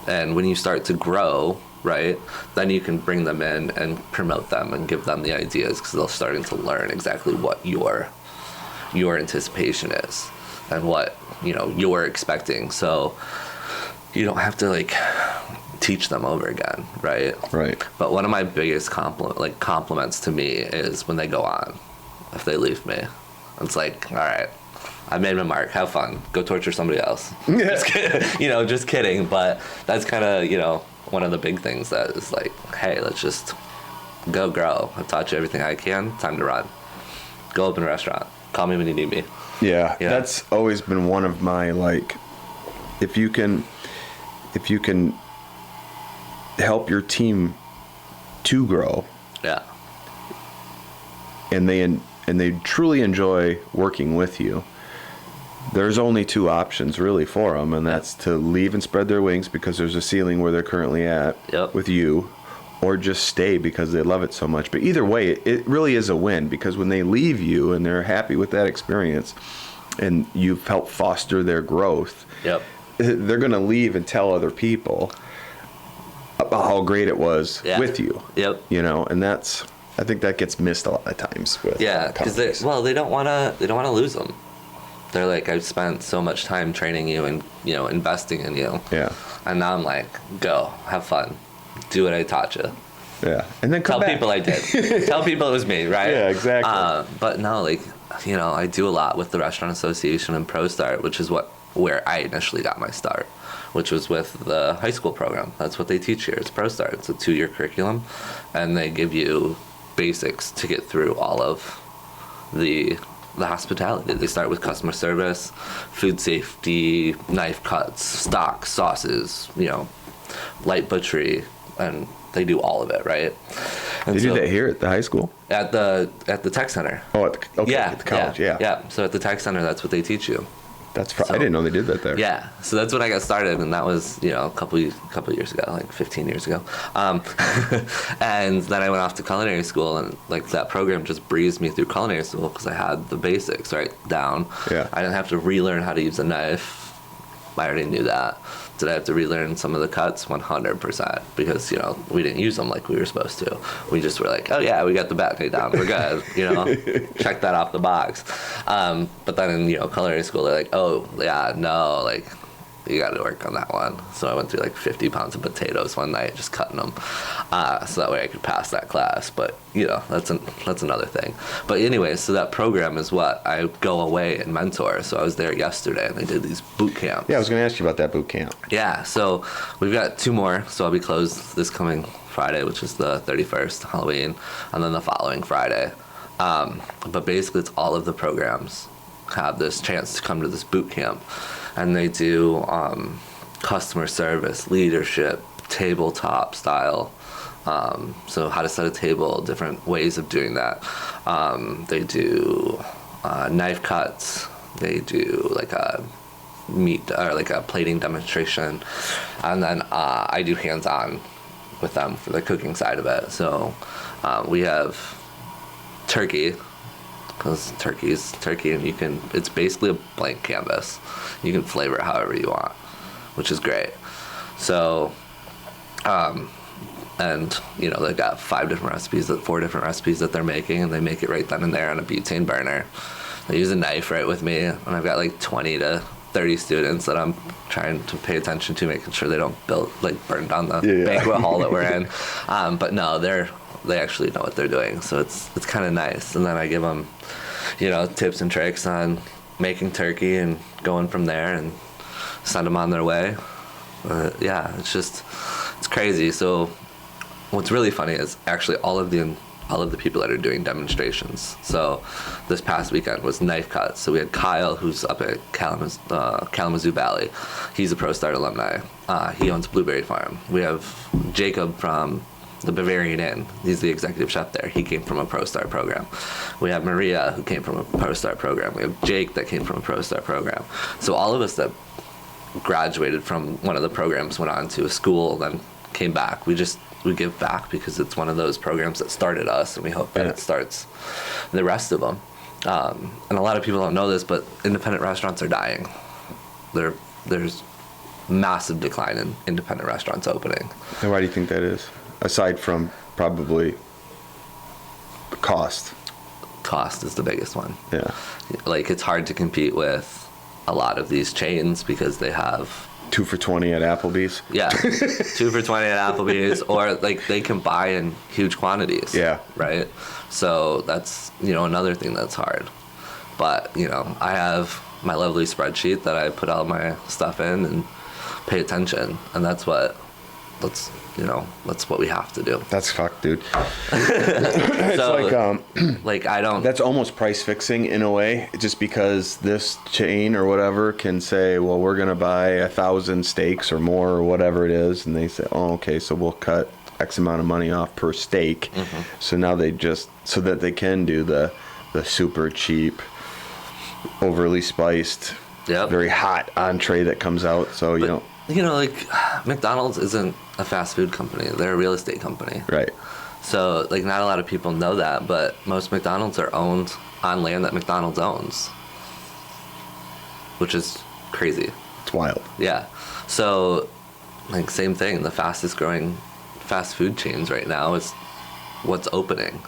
And when you start to grow, right, then you can bring them in and promote them and give them the ideas because they're starting to learn exactly what your anticipation is and what you're expecting. So you don't have to like teach them over again, right? Right. But one of my biggest compliments to me is when they go on. If they leave me, it's like, all right, I made my mark. Have fun. Go torture somebody else. Yeah. Just kidding. But that's kind of one of the big things that is like, hey, let's just go grow. I've taught you everything I can. Time to run. Go open a restaurant. Call me when you need me. Yeah, that's always been one of my if you can help your team to grow. Yeah. And they truly enjoy working with you. There's only 2 options really for them, and that's to leave and spread their wings because there's a ceiling where they're currently at with you, or just stay because they love it so much. But either way, it really is a win because when they leave you and they're happy with that experience and you've helped foster their growth, they're going to leave and tell other people about how great it was with you. And I think that gets missed a lot of times with because they don't want to lose them. They're like, I've spent so much time training you and investing in you. Yeah. And now I'm like, go have fun, do what I taught you. Yeah. And then tell people I did. Tell people it was me, right? Yeah, exactly. But no, I do a lot with the Restaurant Association and ProStart, which is where I initially got my start, which was with the high school program. That's what they teach here. It's ProStart. It's a 2-year curriculum, and they give you basics to get through all of the hospitality. They start with customer service, food safety, knife cuts, stock, sauces, light butchery, and they do all of it, right? And they do that here at the high school? At the tech center. Oh, at the college, yeah. So at the tech center, that's what they teach you. I didn't know they did that there. Yeah, so that's when I got started, and that was a couple years ago, like 15 years ago. And then I went off to culinary school, and that program just breezed me through culinary school because I had the basics right down. Yeah. I didn't have to relearn how to use a knife. I already knew that. Did I have to relearn some of the cuts? 100%, because we didn't use them like we were supposed to. We just were like, oh yeah, we got the battery down, we're good. Check that off the box. But then in culinary school, they're like, oh yeah, no, you got to work on that one. So I went through like 50 pounds of potatoes one night, just cutting them, so that way I could pass that class. But that's another thing. But anyway, so that program is what I go away and mentor. So I was there yesterday, and they did these boot camps. Yeah, I was going to ask you about that boot camp. Yeah, so we've got 2 more. So I'll be closed this coming Friday, which is the 31st, Halloween, and then the following Friday. But basically, it's all of the programs have this chance to come to this boot camp, and they do customer service, leadership, tabletop style. So how to set a table, different ways of doing that. They do knife cuts. They do like a meat or like a plating demonstration, and then I do hands-on with them for the cooking side of it. So we have turkey, because turkey's turkey, and it's basically a blank canvas. You can flavor it however you want, which is great. So and they've got 4 different recipes that they're making, and they make it right then and there on a butane burner. They use a knife right with me, and I've got like 20 to 30 students that I'm trying to pay attention to, making sure they don't burn down the banquet hall that we're in. But no, they actually know what they're doing, so it's kind of nice. And then I give them, tips and tricks on making turkey and going from there, and send them on their way. It's crazy. So what's really funny is actually all of the people that are doing demonstrations. So this past weekend was knife cuts. So we had Kyle, who's up at Kalamazoo Valley. He's a ProStart alumni. He owns Blueberry Farm. We have Jacob from the Bavarian Inn. He's the executive chef there. He came from a ProStart program. We have Maria, who came from a ProStart program. We have Jake, that came from a ProStart program. So all of us that graduated from one of the programs went on to a school, then came back. We give back because it's one of those programs that started us, and we hope that it starts the rest of them. And a lot of people don't know this, but independent restaurants are dying. There's massive decline in independent restaurants opening. And why do you think that is? Aside from probably cost. Cost is the biggest one. Yeah. Like, it's hard to compete with a lot of these chains because they have 2 for $20 at Applebee's. Yeah, 2 for $20 at Applebee's, or like they can buy in huge quantities. Yeah. Right. So that's another thing that's hard. But I have my lovely spreadsheet that I put all my stuff in and pay attention, and that's what we have to do. That's fucked, dude. It's so, I don't. That's almost price fixing in a way, just because this chain or whatever can say, well, we're gonna buy 1,000 steaks or more or whatever it is, and they say, oh, okay, so we'll cut X amount of money off per steak. Mm-hmm. So now they just so that they can do the super cheap, overly spiced, very hot entree that comes out. So McDonald's isn't a fast food company. They're a real estate company. Right. So, not a lot of people know that, but most McDonald's are owned on land that McDonald's owns, which is crazy. It's wild. Yeah. So, same thing. The fastest growing fast food chains right now is what's opening.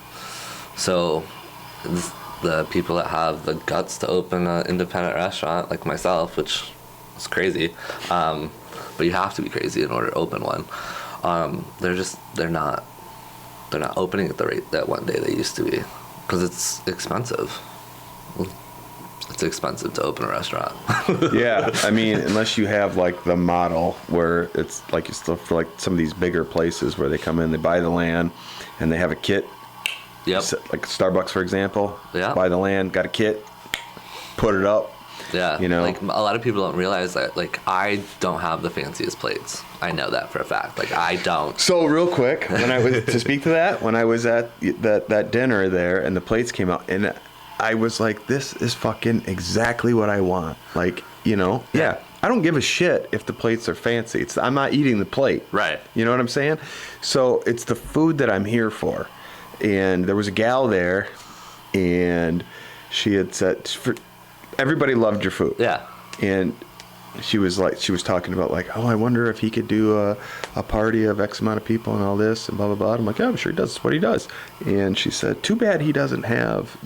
So, the people that have the guts to open an independent restaurant, like myself, which is crazy, but you have to be crazy in order to open one. They're not opening at the rate that one day they used to be, because it's expensive. It's expensive to open a restaurant. Yeah, I mean, unless you have the model where it's for some of these bigger places where they come in, they buy the land, and they have a kit. Yep. Like Starbucks, for example. Yeah. Buy the land, got a kit, put it up. Yeah. A lot of people don't realize that. I don't have the fanciest plates. I know that for a fact. I don't. So real quick, when I was to speak to that, when I was at that dinner there, and the plates came out, and I was like, this is fucking exactly what I want. Yeah. I don't give a shit if the plates are fancy. I'm not eating the plate. Right. You know what I'm saying? So it's the food that I'm here for. And there was a gal there, and she had said, everybody loved your food. Yeah. And she was talking about oh, I wonder if he could do a party of X amount of people and all this and blah, blah, blah. I'm like, yeah, I'm sure he does what he does. And she said, too bad he doesn't have,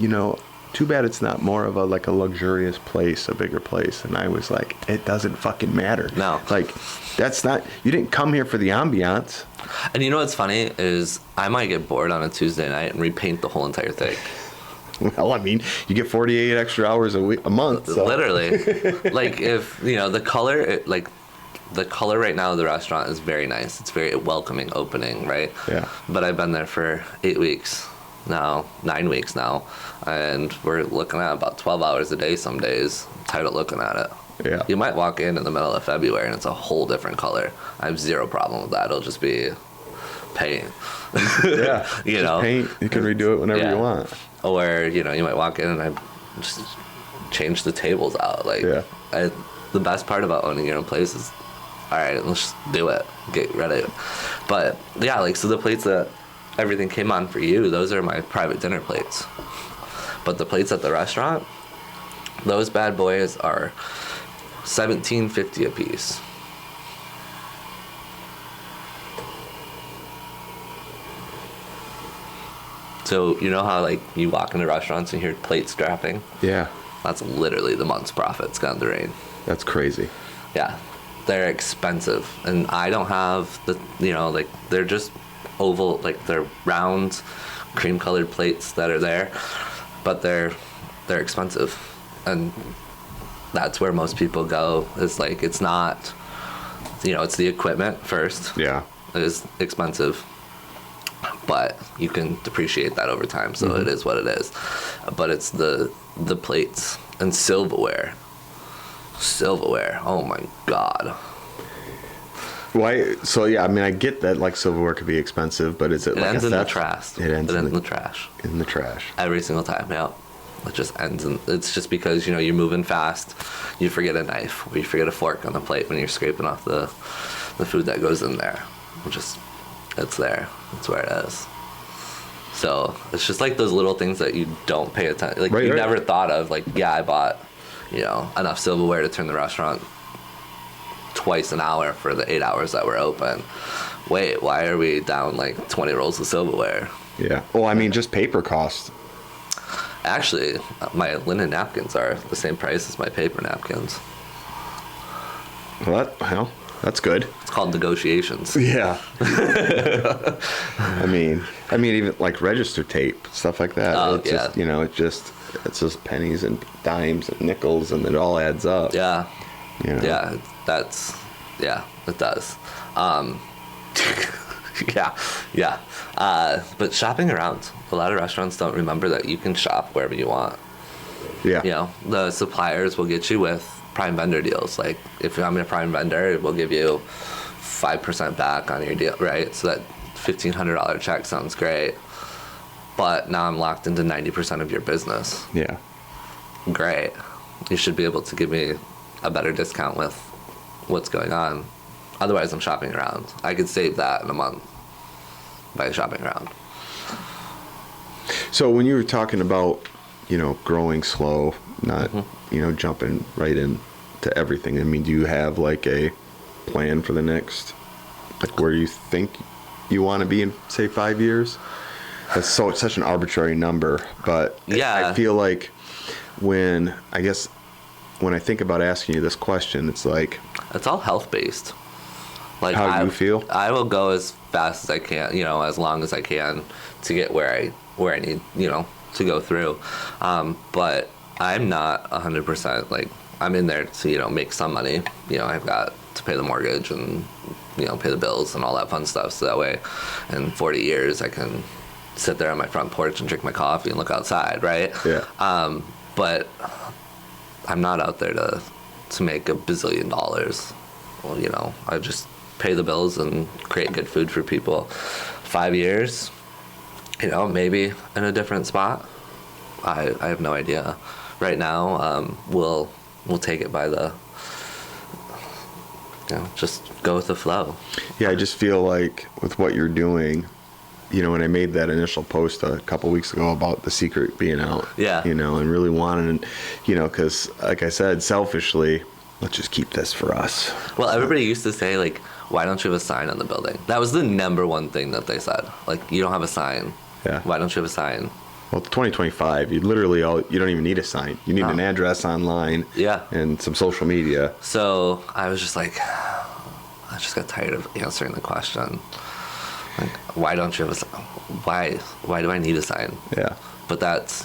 too bad it's not more of a like a luxurious place, a bigger place. And I was like, it doesn't fucking matter. No. Like, that's not, you didn't come here for the ambiance. And you know what's funny is I might get bored on a Tuesday night and repaint the whole entire thing. Well, I mean, you get 48 extra hours a month. So. Literally. Like, if, you know, the color right now of the restaurant is very nice. It's very welcoming opening, right? Yeah. But I've been there for 8 weeks now, 9 weeks now, and we're looking at about 12 hours a day some days. I'm tired of looking at it. Yeah. You might walk in the middle of February and it's a whole different color. I have zero problem with that. It'll just be paint. Yeah. You know? Paint. You can redo it whenever you want. Or, you know, you might walk in and I just change the tables out. Like, the best part about owning your own place is, all right, let's just do it. Get ready. But, yeah, like, so the plates that everything came on for you, those are my private dinner plates. But the plates at the restaurant, those bad boys are $17.50 a piece. So you know how like you walk into restaurants and hear plates dropping? Yeah. That's literally the month's profits gone to rain. That's crazy. Yeah. They're expensive. And I don't have the, you know, like they're just oval, like they're round, cream colored plates that are there, but they're expensive. And that's where most people go. Is like, it's not, you know, it's the equipment first. Yeah. It is expensive, but you can depreciate that over time, so it is what it is. But it's the plates and silverware. Oh my God. Why? So yeah, I mean, I get that like silverware could be expensive, but is it like ends a in the theft? trash. It ends in the trash. In the trash. Every single time, yeah. It just ends in, it's just because, you know, you're moving fast, you forget a knife, or you forget a fork on the plate when you're scraping off the food that goes in there. It's there. It's where it is. So it's just like those little things that you don't pay attention, like you never thought of. Like, yeah, I bought, you know, enough silverware to turn the restaurant twice an hour for the 8 hours that we're open. Wait, why are we down like 20 rolls of silverware? Yeah. Well, I mean, just paper cost. Actually, my linen napkins are the same price as my paper napkins. Well, that's good. It's called negotiations. Yeah. I mean, even like register tape, stuff like that. Oh, it's just, you know, it's just pennies and dimes and nickels, and it all adds up. Yeah. You know? Yeah, it does. Yeah. But shopping around, a lot of restaurants don't remember that you can shop wherever you want. Yeah. You know, the suppliers will get you with prime vendor deals. Like, if I'm a prime vendor, we'll give you 5% back on your deal, right? So that $1,500 check sounds great. But now I'm locked into 90% of your business. Yeah. Great. You should be able to give me a better discount with what's going on. Otherwise, I'm shopping around. I could save that in a month by shopping around. So when you were talking about, you know, growing slow, not, you know, jumping right into everything, I mean, do you have like a plan for the next, like where you think you want to be in, say, 5 years? That's such an arbitrary number, but yeah. I feel like when I think about asking you this question, it's like, it's all health based. Like, how you feel? I will go as fast as I can, you know, as long as I can to get where I need, you know, to go through. But I'm not 100%, like, I'm in there to, you know, make some money. You know, I've got to pay the mortgage and, you know, pay the bills and all that fun stuff. So that way in 40 years I can sit there on my front porch and drink my coffee and look outside, right? Yeah. But I'm not out there to make $1 billion. Well, you know, I just pay the bills and create good food for people. 5 years, you know, maybe in a different spot. I have no idea. Right now, we'll take it by the, you know, just go with the flow. Yeah, I just feel like with what you're doing, you know, when I made that initial post a couple weeks ago about The Secret being out, yeah, you know, and really wanting, you know, because like I said, selfishly, let's just keep this for us. Well, everybody used to say, like, why don't you have a sign on the building? That was the number one thing that they said. Like, you don't have a sign. Yeah. Why don't you have a sign? Well, it's 2025. You don't even need a sign. You need an address online. Yeah. And some social media. So I was just like, I just got tired of answering the question. Like, why don't you have a sign? Why do I need a sign? Yeah. But that's,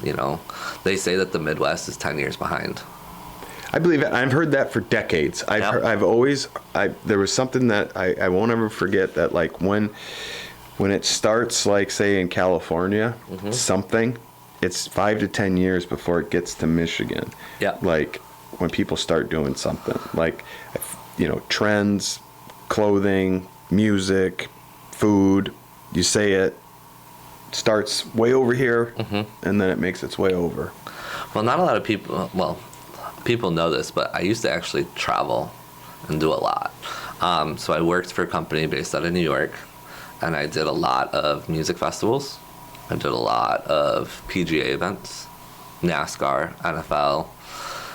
they say that the Midwest is 10 years behind. I believe it. I've heard that for decades. There was something that I won't ever forget, that like when it starts, like say in California, something, it's 5 to 10 years before it gets to Michigan. Yeah. Like when people start doing something like, trends, clothing, music, food, you say it starts way over here and then it makes its way over. Well, not a lot of people know this, but I used to actually travel and do a lot. So I worked for a company based out of New York, and I did a lot of music festivals. I did a lot of PGA events, NASCAR, NFL.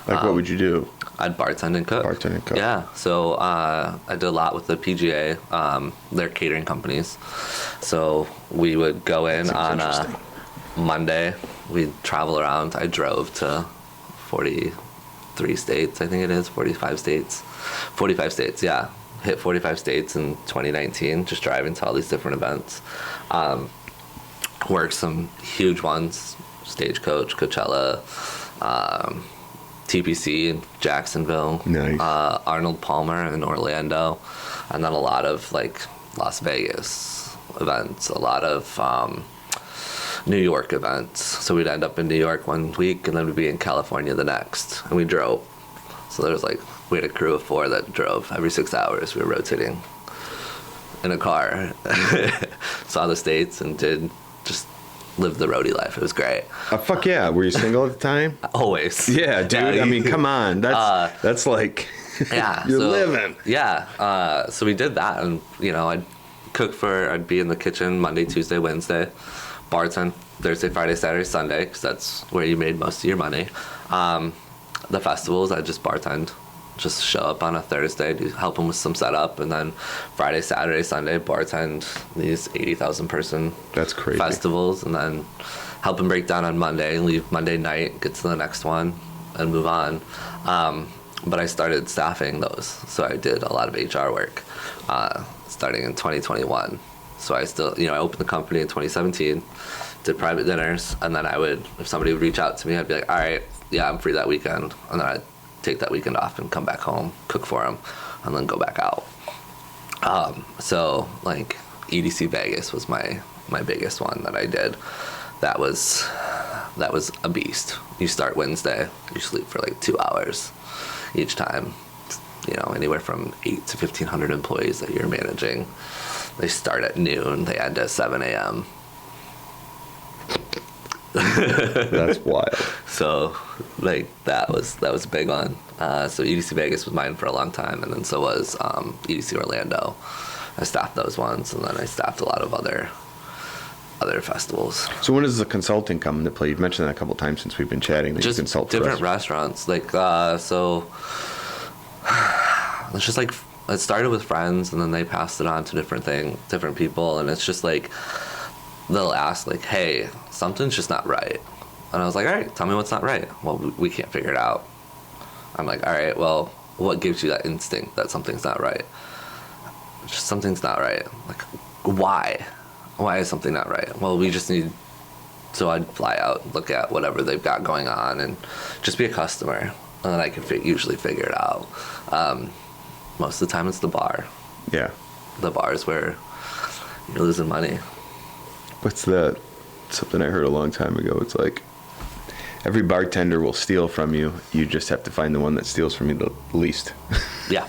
Like what would you do? I'd bartend and cook. Yeah. So I did a lot with the PGA, their catering companies. So we would go in on a Monday. We'd travel around. I drove to 43 states, I think it is, 45 states. 45 states, yeah. Hit 45 states in 2019, just driving to all these different events. Worked some huge ones, Stagecoach, Coachella, TPC in Jacksonville, nice. Arnold Palmer in Orlando, and then a lot of like Las Vegas events, a lot of New York events. So we'd end up in New York one week and then we'd be in California the next, and we drove. So we had a crew of 4 that drove every 6 hours. We were rotating in a car, saw the states, and just lived the roadie life. It was great. Fuck yeah. Were you single at the time? Always. Yeah, dude. I mean, come on. That's like, yeah, you're living. Yeah. So we did that, and I'd be in the kitchen Monday, Tuesday, Wednesday, bartend Thursday, Friday, Saturday, Sunday, because that's where you made most of your money. The festivals, I'd just bartend. Just show up on a Thursday, help them with some setup, and then Friday, Saturday, Sunday, bartend these 80,000 person That's crazy. festivals, and then help them break down on Monday, leave Monday night, get to the next one, and move on. But I started staffing those, so I did a lot of HR work starting in 2021. So I still, I opened the company in 2017, did private dinners, and then if somebody would reach out to me, I'd be like, all right, yeah, I'm free that weekend, and then I'd take that weekend off and come back home, cook for them, and then go back out. So like EDC Vegas was my biggest one that I did. That was a beast. You start Wednesday, you sleep for like 2 hours each time. Anywhere from 8 to 1,500 employees that you're managing. They start at noon, they end at 7 a.m. That's wild. So like that was a big one. So EDC Vegas was mine for a long time, and then so was EDC Orlando. I staffed those ones, and then I staffed a lot of other festivals. So when does the consulting come into play? You've mentioned that a couple times since we've been chatting. That Just you consult different restaurants. Like so it's just like it started with friends, and then they passed it on to different people, and it's just like they'll ask like, hey, something's just not right. And I was like, all right, tell me what's not right. Well, we can't figure it out. I'm like, all right, well, what gives you that instinct that something's not right? Just something's not right. Like, why? Why is something not right? Well, we just need... So I'd fly out, look at whatever they've got going on, and just be a customer. And then I can usually figure it out. Most of the time it's the bar. Yeah. The bar is where you're losing money. What's something I heard a long time ago? It's like, every bartender will steal from you. You just have to find the one that steals from you the least. Yeah.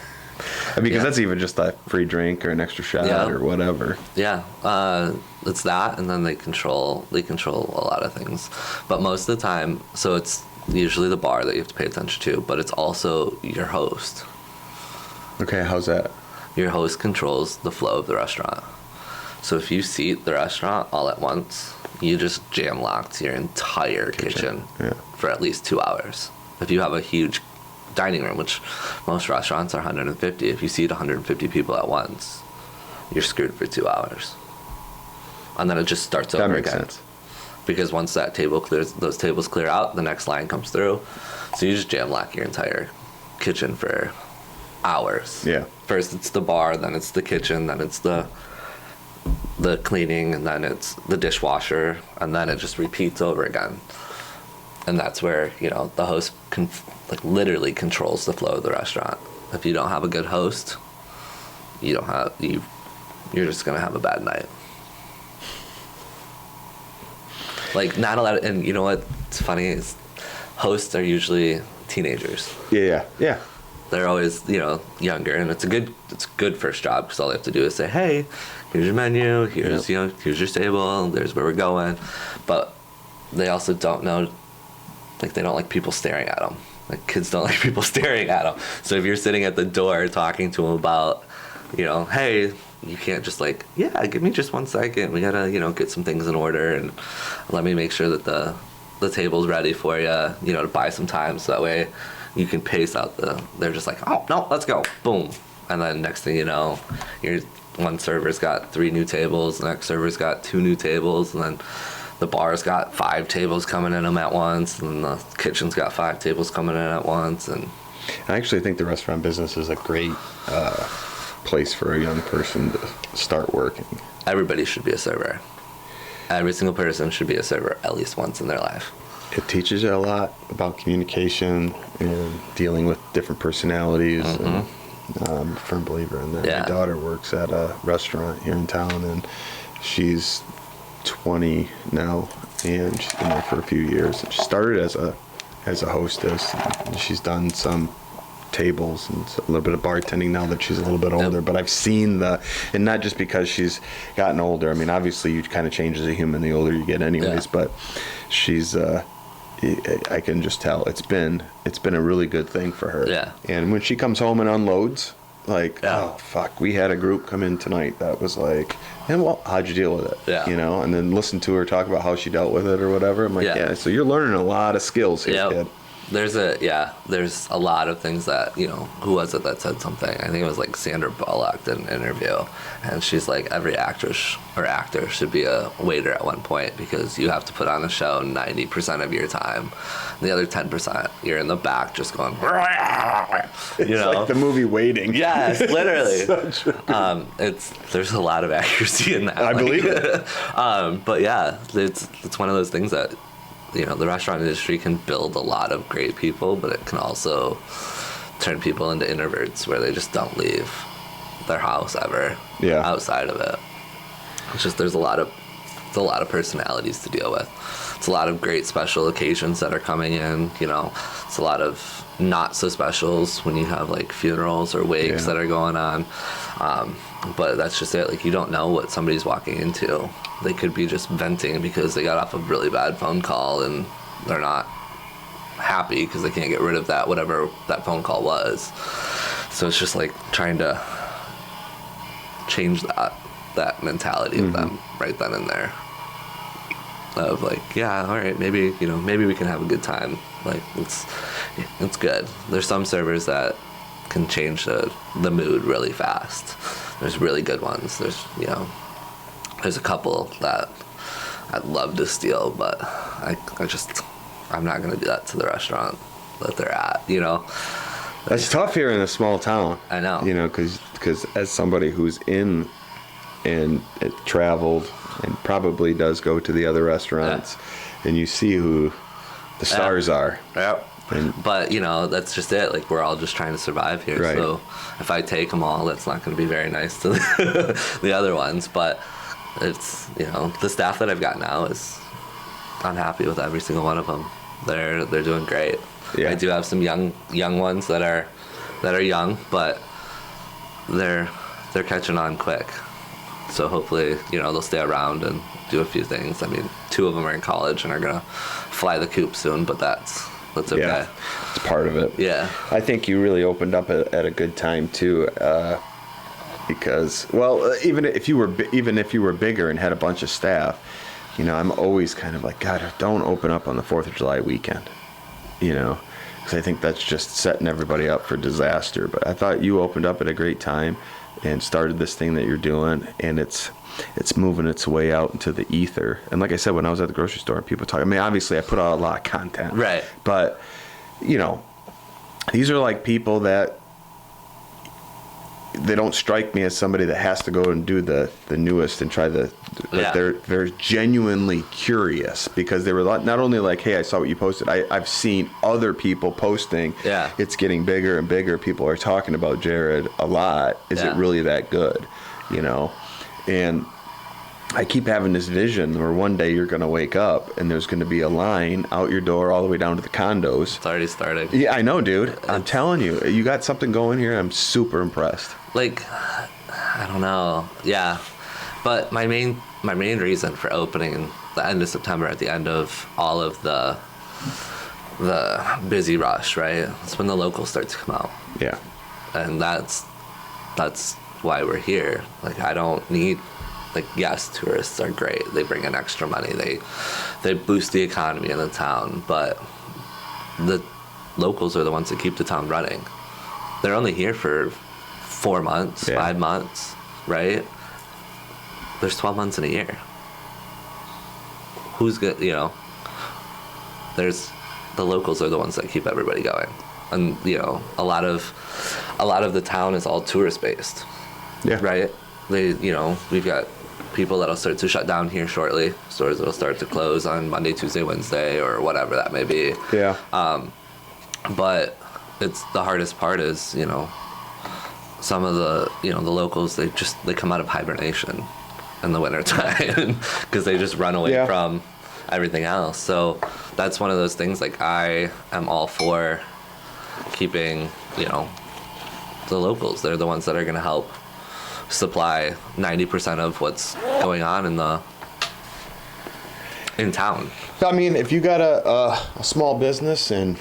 Because that's even just a free drink or an extra shot or whatever. Yeah. It's that, and then they control a lot of things. But most of the time, so it's usually the bar that you have to pay attention to, but it's also your host. Okay, how's that? Your host controls the flow of the restaurant. So if you seat the restaurant all at once, you just jam locked your entire kitchen for at least 2 hours. If you have a huge dining room, which most restaurants are 150, if you seat 150 people at once, you're screwed for 2 hours. And then it just starts over again. That makes sense. because once those tables clear out, the next line comes through. So you just jam lock your entire kitchen for hours. Yeah. First it's the bar, then it's the kitchen, then it's the cleaning, and then it's the dishwasher, and then it just repeats over again. And that's where, the host literally controls the flow of the restaurant. If you don't have a good host, you're just gonna have a bad night. Like, not a lot of, and you know what's funny is hosts are usually teenagers. Yeah. They're always, younger, and it's a good first job, because all they have to do is say, hey, here's your menu, here's here's your table, there's where we're going. But they also don't know, they don't like people staring at them. Like, kids don't like people staring at them. So if you're sitting at the door talking to them about, hey, you can't just give me just 1 second. We gotta, get some things in order, and let me make sure that the table's ready for you, to buy some time, so that way you can pace out they're just like, oh, no, let's go. Boom. And then next thing you know, one server's got 3 new tables, the next server's got 2 new tables, and then the bar's got 5 tables coming in them at once, and the kitchen's got 5 tables coming in at once. And I actually think the restaurant business is a great place for a young person to start working. Everybody should be a server. Every single person should be a server at least once in their life. It teaches you a lot about communication and dealing with different personalities. Mm-hmm. And I'm a firm believer in that. Yeah. My daughter works at a restaurant here in town, and she's 20 now, and she's been there for a few years. And she started as a hostess, and she's done some tables and a little bit of bartending now that she's a little bit older. But I've seen and not just because she's gotten older. I mean, obviously you kind of change as a human the older you get anyways, but she's I can just tell it's been a really good thing for her. Yeah. And when she comes home and unloads, oh fuck, we had a group come in tonight that was like, and well, how'd you deal with it? Yeah. And then listen to her talk about how she dealt with it or whatever. I'm like, so you're learning a lot of skills here, kid. There's a lot of things that, who was it that said something? I think it was like Sandra Bullock did an interview, and she's like, every actress or actor should be a waiter at one point, because you have to put on a show 90% of your time. The other 10%, you're in the back just going, It's like the movie Waiting. Yes, literally. There's a lot of accuracy in that. I believe it. But yeah, it's one of those things that, the restaurant industry can build a lot of great people, but it can also turn people into introverts where they just don't leave their house ever outside of it. It's just there's a lot of personalities to deal with. It's a lot of great special occasions that are coming in. It's a lot of not so specials when you have like funerals or wakes that are going on. But that's just it. Like, you don't know what somebody's walking into. They could be just venting because they got off a really bad phone call and they're not happy because they can't get rid of that, whatever that phone call was. So it's just like trying to change that mentality of them right then and there. Of like, all right, maybe we can have a good time. Like, it's good. There's some servers that can change the mood really fast. There's really good ones. There's a couple that I'd love to steal, but I'm not gonna do that to the restaurant that they're at. That's tough here in a small town. I know. Because as somebody who's in and traveled and probably does go to the other restaurants, and you see who the stars are. Yep. But that's just it. Like, we're all just trying to survive here. Right. So if I take them all, that's not going to be very nice to the other ones. But it's the staff that I've got now I'm happy with every single one of them. They're doing great. Yeah. I do have some young ones that are young, but they're catching on quick. So hopefully they'll stay around and do a few things. I mean, 2 of them are in college and are gonna fly the coop soon, but that's okay. Yeah, it's part of it. Yeah. I think you really opened up at a good time too, because even if you were bigger and had a bunch of staff, I'm always kind of like, God, don't open up on the 4th of July weekend, because I think that's just setting everybody up for disaster. But I thought you opened up at a great time. and started this thing that you're doing, and it's moving its way out into the ether. And like I said, when I was at the grocery store, people talk. I mean, obviously, I put out a lot of content, Right? But you know, these are like people that they don't strike me as somebody that has to go and do the newest and try the. Yeah. They're genuinely curious, because they were not only like, hey, I saw what you posted. I've seen other people posting. Yeah. It's getting bigger and bigger. People are talking about Jared a lot. Is it really that good? You know, and I keep having this vision where one day you're going to wake up and there's going to be a line out your door all the way down to the condos. It's already started. Yeah, I know, dude. I'm telling you, you got something going here. I'm super impressed. Like, I don't know. Yeah. But my main reason for opening the end of September, at the end of all of the busy rush, right? It's when the locals start to come out. Yeah. And that's why we're here. Like, I don't need, like, yes, tourists are great. They bring in extra money. They boost the economy in the town, but the locals are the ones that keep the town running. They're only here for 4 months, 5 months, right? There's 12 months in a year. Who's good? You know, there's the locals are the ones that keep everybody going, and you know, a lot of the town is all tourist based. Yeah. Right. You know, we've got people that'll start to shut down here shortly. Stores that'll start to close on Monday, Tuesday, Wednesday, or whatever that may be. Yeah. But it's the hardest part is, you know, some of the, you know, the locals, they come out of hibernation in the wintertime because they just run away from everything else. So that's one of those things, like, I am all for keeping, you know, the locals. They're the ones that are going to help supply 90% of what's going on in town. I mean, if you got a small business and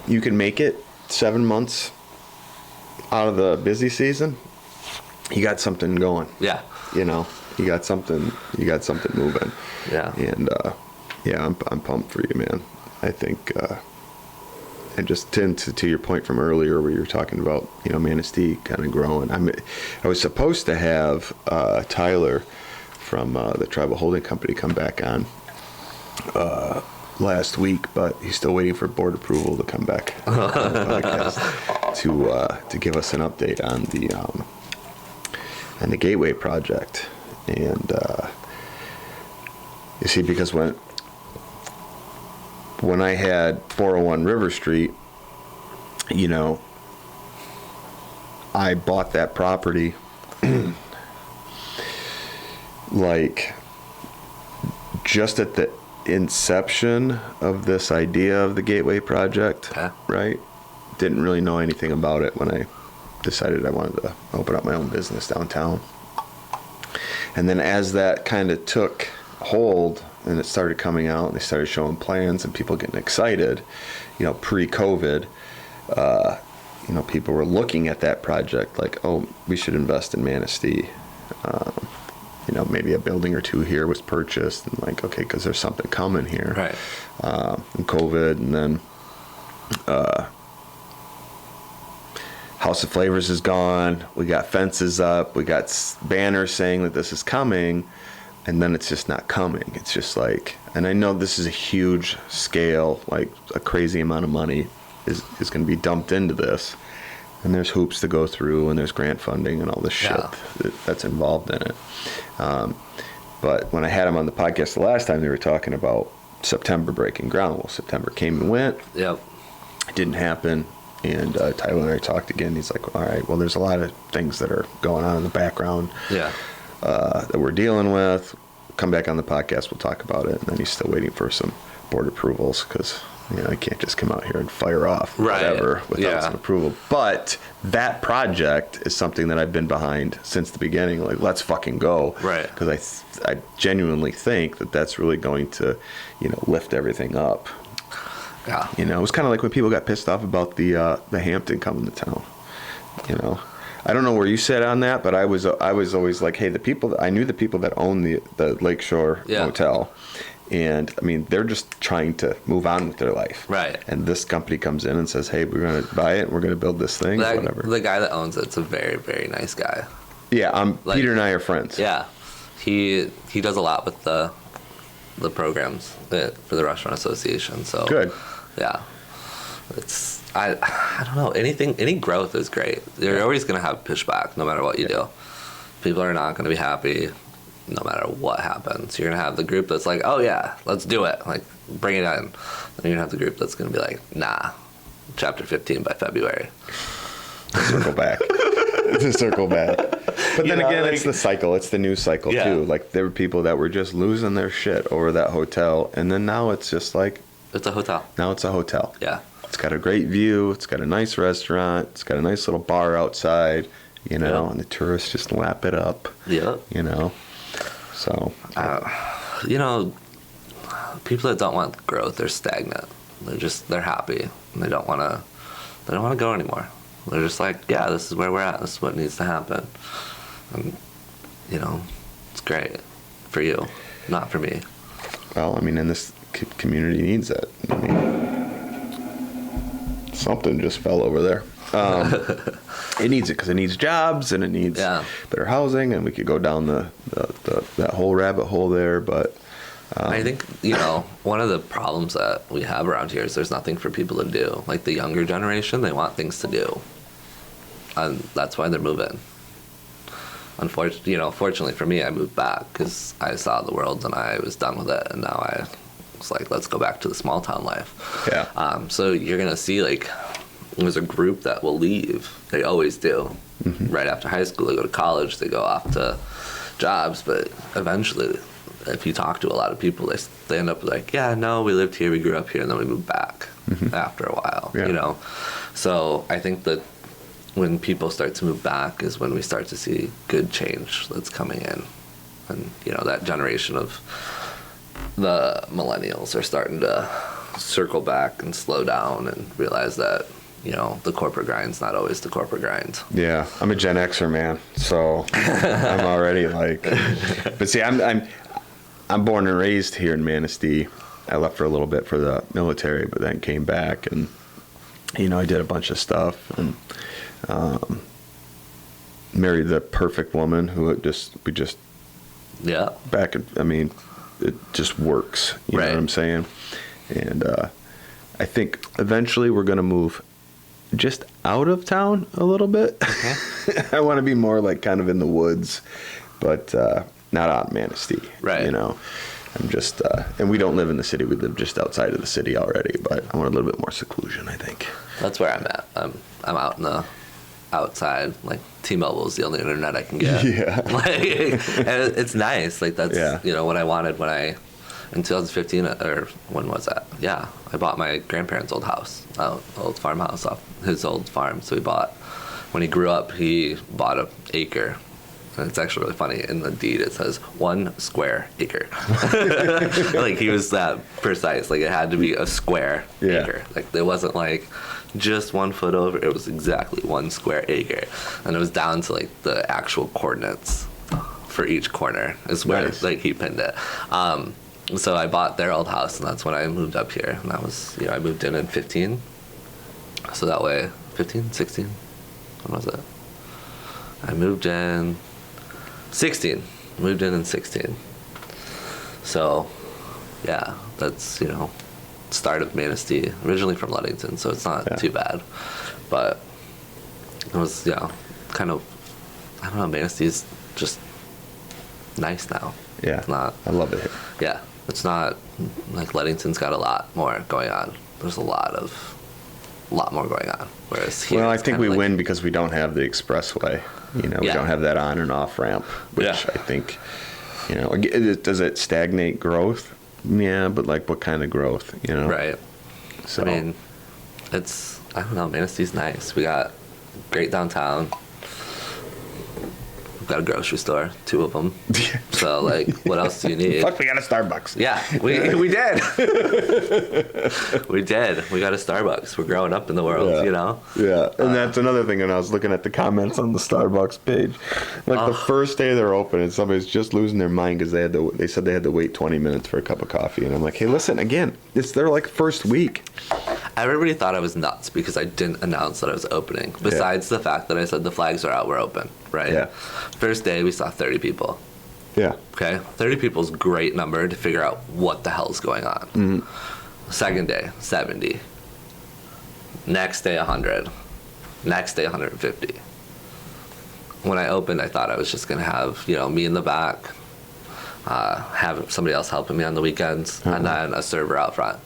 you can make it 7 months out of the busy season, you got something going. Yeah. You know, you got something moving. Yeah. And I'm pumped for you, man. I think and just to your point from earlier where you were talking about, you know, Manistee kind of growing. I was supposed to have Tyler from the Tribal Holding Company come back on last week, but he's still waiting for board approval to come back on the podcast to give us an update on the Gateway project. And you see, because when I had 401 River Street, you know, I bought that property like just at the inception of this idea of the Gateway project, right? Didn't really know anything about it when I decided I wanted to open up my own business downtown. And then as that kind of took hold and it started coming out and they started showing plans and people getting excited, you know, pre-COVID, you know, people were looking at that project like, oh, we should invest in Manistee. You know, maybe a building or two here was purchased, and like, okay, because there's something coming here. Right. And COVID, and then House of Flavors is gone. We got fences up. We got banners saying that this is coming, and then it's just not coming. It's just like, and I know this is a huge scale, like a crazy amount of money is going to be dumped into this. And there's hoops to go through, and there's grant funding and all this shit that's involved in it. But when I had him on the podcast the last time, they were talking about September breaking ground. Well, September came and went. Yep. It didn't happen. And Tyler and I talked again. He's like, all right, well, there's a lot of things that are going on in the background that we're dealing with. Come back on the podcast. We'll talk about it. And then he's still waiting for some board approvals because, you know, I can't just come out here and fire off whatever without some approval. But that project is something that I've been behind since the beginning. Like, let's fucking go. Right. Because I genuinely think that that's really going to, you know, lift everything up. Yeah. You know, it was kind of like when people got pissed off about the Hampton coming to town. You know, I don't know where you sat on that, but I was always like, hey, I knew the people that own the Lakeshore Hotel. And I mean, they're just trying to move on with their life. Right. And this company comes in and says, hey, we're going to buy it and we're going to build this thing, whatever. The guy that owns it's a very, very nice guy. Yeah, Peter and I are friends. Yeah, he does a lot with the programs for the Restaurant Association. So Good. Yeah, I don't know, any growth is great. You're always gonna have pushback no matter what you do. People are not gonna be happy no matter what happens. You're gonna have the group that's like, oh yeah, let's do it, like bring it in. Then you're gonna have the group that's gonna be like, nah, chapter 15 by February. Circle back. To circle back. But then again, it's the cycle. It's the news cycle too. Like there were people that were just losing their shit over that hotel, and then now it's just like it's a hotel. Now it's a hotel. Yeah. It's got a great view. It's got a nice restaurant. It's got a nice little bar outside. And the tourists just lap it up. Yeah. So. People that don't want growth, they're stagnant. They're happy, and they don't want to go anymore. They're just like, yeah, this is where we're at. This is what needs to happen. And, it's great for you, not for me. Well, I mean, and this community needs it. I mean, something just fell over there. It needs it because it needs jobs and it needs better housing, and we could go down that whole rabbit hole there. But I think one of the problems that we have around here is there's nothing for people to do. Like the younger generation, they want things to do, and that's why they're moving. Fortunately for me, I moved back because I saw the world and I was done with it, and now I was like, let's go back to the small town life. Yeah. So you're gonna see there's a group that will leave. They always do. Mm-hmm. Right after high school, they go to college, they go off to jobs, but eventually, if you talk to a lot of people, they end up like, yeah, no, we lived here, we grew up here, and then we moved back after a while. Yeah. So I think that when people start to move back is when we start to see good change that's coming in, and that generation of the millennials are starting to circle back and slow down and realize that the corporate grind's not always the corporate grind. Yeah, I'm a Gen Xer, man, so I'm already like, but see, I'm born and raised here in Manistee. I left for a little bit for the military, but then came back, and I did a bunch of stuff, and married the perfect woman who it just just works. You know what I'm saying? And I think eventually we're gonna move just out of town a little bit. I want to be more like kind of in the woods, but not out in Manistee. Right. I'm just and we don't live in the city. We live just outside of the city already, but I want a little bit more seclusion, I think. That's where I'm at. I'm out in the outside. Like T-Mobile is the only internet I can get. Yeah. And it's nice. Like that's what I wanted when I in 2015 or when was that? Yeah, I bought my grandparents' old house, old farmhouse off his old farm. So when he grew up, he bought an acre. And it's actually really funny. In the deed, it says 1 square acre. Like he was that precise. Like it had to be a square acre. Like there wasn't like just 1 foot over. It was exactly 1 square acre, and it was down to like the actual coordinates for each corner is where like he pinned it. So I bought their old house, and that's when I moved up here. And that was I moved in 15. So that way, 15, 16. When was it? I moved in 16. Moved in 16. So, yeah, that's, start of Manistee. Originally from Ludington, so it's not too bad. But it was, kind of, I don't know, Manistee's just nice now. Yeah, it's not, I love it here. Yeah, it's not, like Ludington's got a lot more going on. There's a lot more going on. Whereas here, I think we win because we don't have the expressway. We don't have that on and off ramp, which I think, does it stagnate growth? Yeah, but like what kind of growth? Right. So I mean, I don't know. Manistee's nice. We got great downtown. We've got a grocery store, 2 of them. So like, what else do you need? Fuck, we got a Starbucks. Yeah, we did. We did. We got a Starbucks. We're growing up in the world, Yeah, and that's another thing. And I was looking at the comments on the Starbucks page, like the first day they're open, and somebody's just losing their mind because they said they had to wait 20 minutes for a cup of coffee, and I'm like, hey, listen, again, it's their like first week. Everybody thought I was nuts because I didn't announce that I was opening. Besides the fact that I said the flags are out, we're open, right? Yeah. First day, we saw 30 people. Yeah. Okay, 30 people is a great number to figure out what the hell's going on. Mm-hmm. Second day, 70. Next day, 100. Next day, 150. When I opened, I thought I was just going to have, me in the back, have somebody else helping me on the weekends, and then a server out front.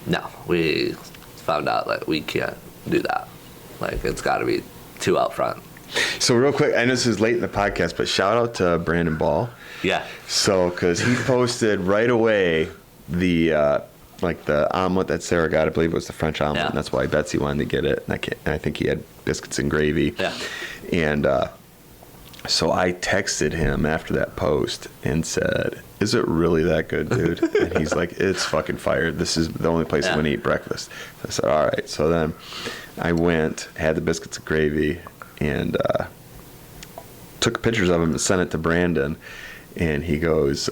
No, we found out that we can't do that. Like, it's got to be 2 out front. So real quick, I know this is late in the podcast, but shout out to Brandon Ball. Yeah. So, because he posted right away the omelet that Sarah got. I believe it was the French omelet, and that's why Betsy wanted to get it. And I think he had biscuits and gravy. Yeah. And so I texted him after that post and said, "Is it really that good, dude?" And he's like, "It's fucking fire. This is the only place I'm going to eat breakfast." I said, "All right." So then I went, had the biscuits and gravy, and took pictures of him and sent it to Brandon. And he goes,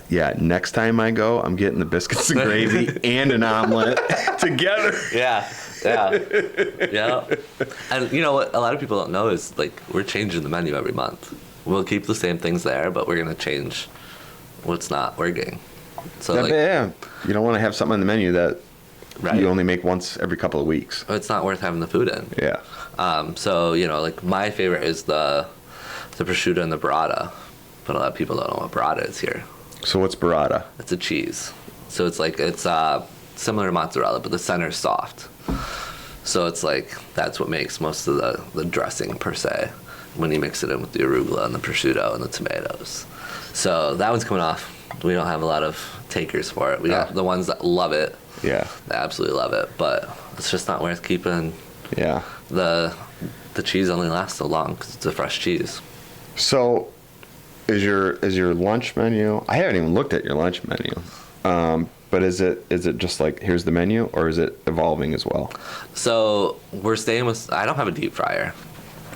"Yeah, next time I go, I'm getting the biscuits and gravy and an omelet together." Yeah. And you know what a lot of people don't know is, like, we're changing the menu every month. We'll keep the same things there, but we're going to change what's not working. So you don't want to have something on the menu that you only make once every couple of weeks. It's not worth having the food in. Yeah. So, like, my favorite is the prosciutto and the burrata. But a lot of people don't know what burrata is here. So what's burrata? It's a cheese. So it's similar to mozzarella, but the center is soft. So it's like, that's what makes most of the dressing per se, when you mix it in with the arugula and the prosciutto and the tomatoes. So that one's coming off. We don't have a lot of takers for it. We got the ones that love it. Yeah. They absolutely love it, but it's just not worth keeping. Yeah. The cheese only lasts so long because it's a fresh cheese. So is your lunch menu? I haven't even looked at your lunch menu. But is it just like, here's the menu, or is it evolving as well? So we're staying with, I don't have a deep fryer.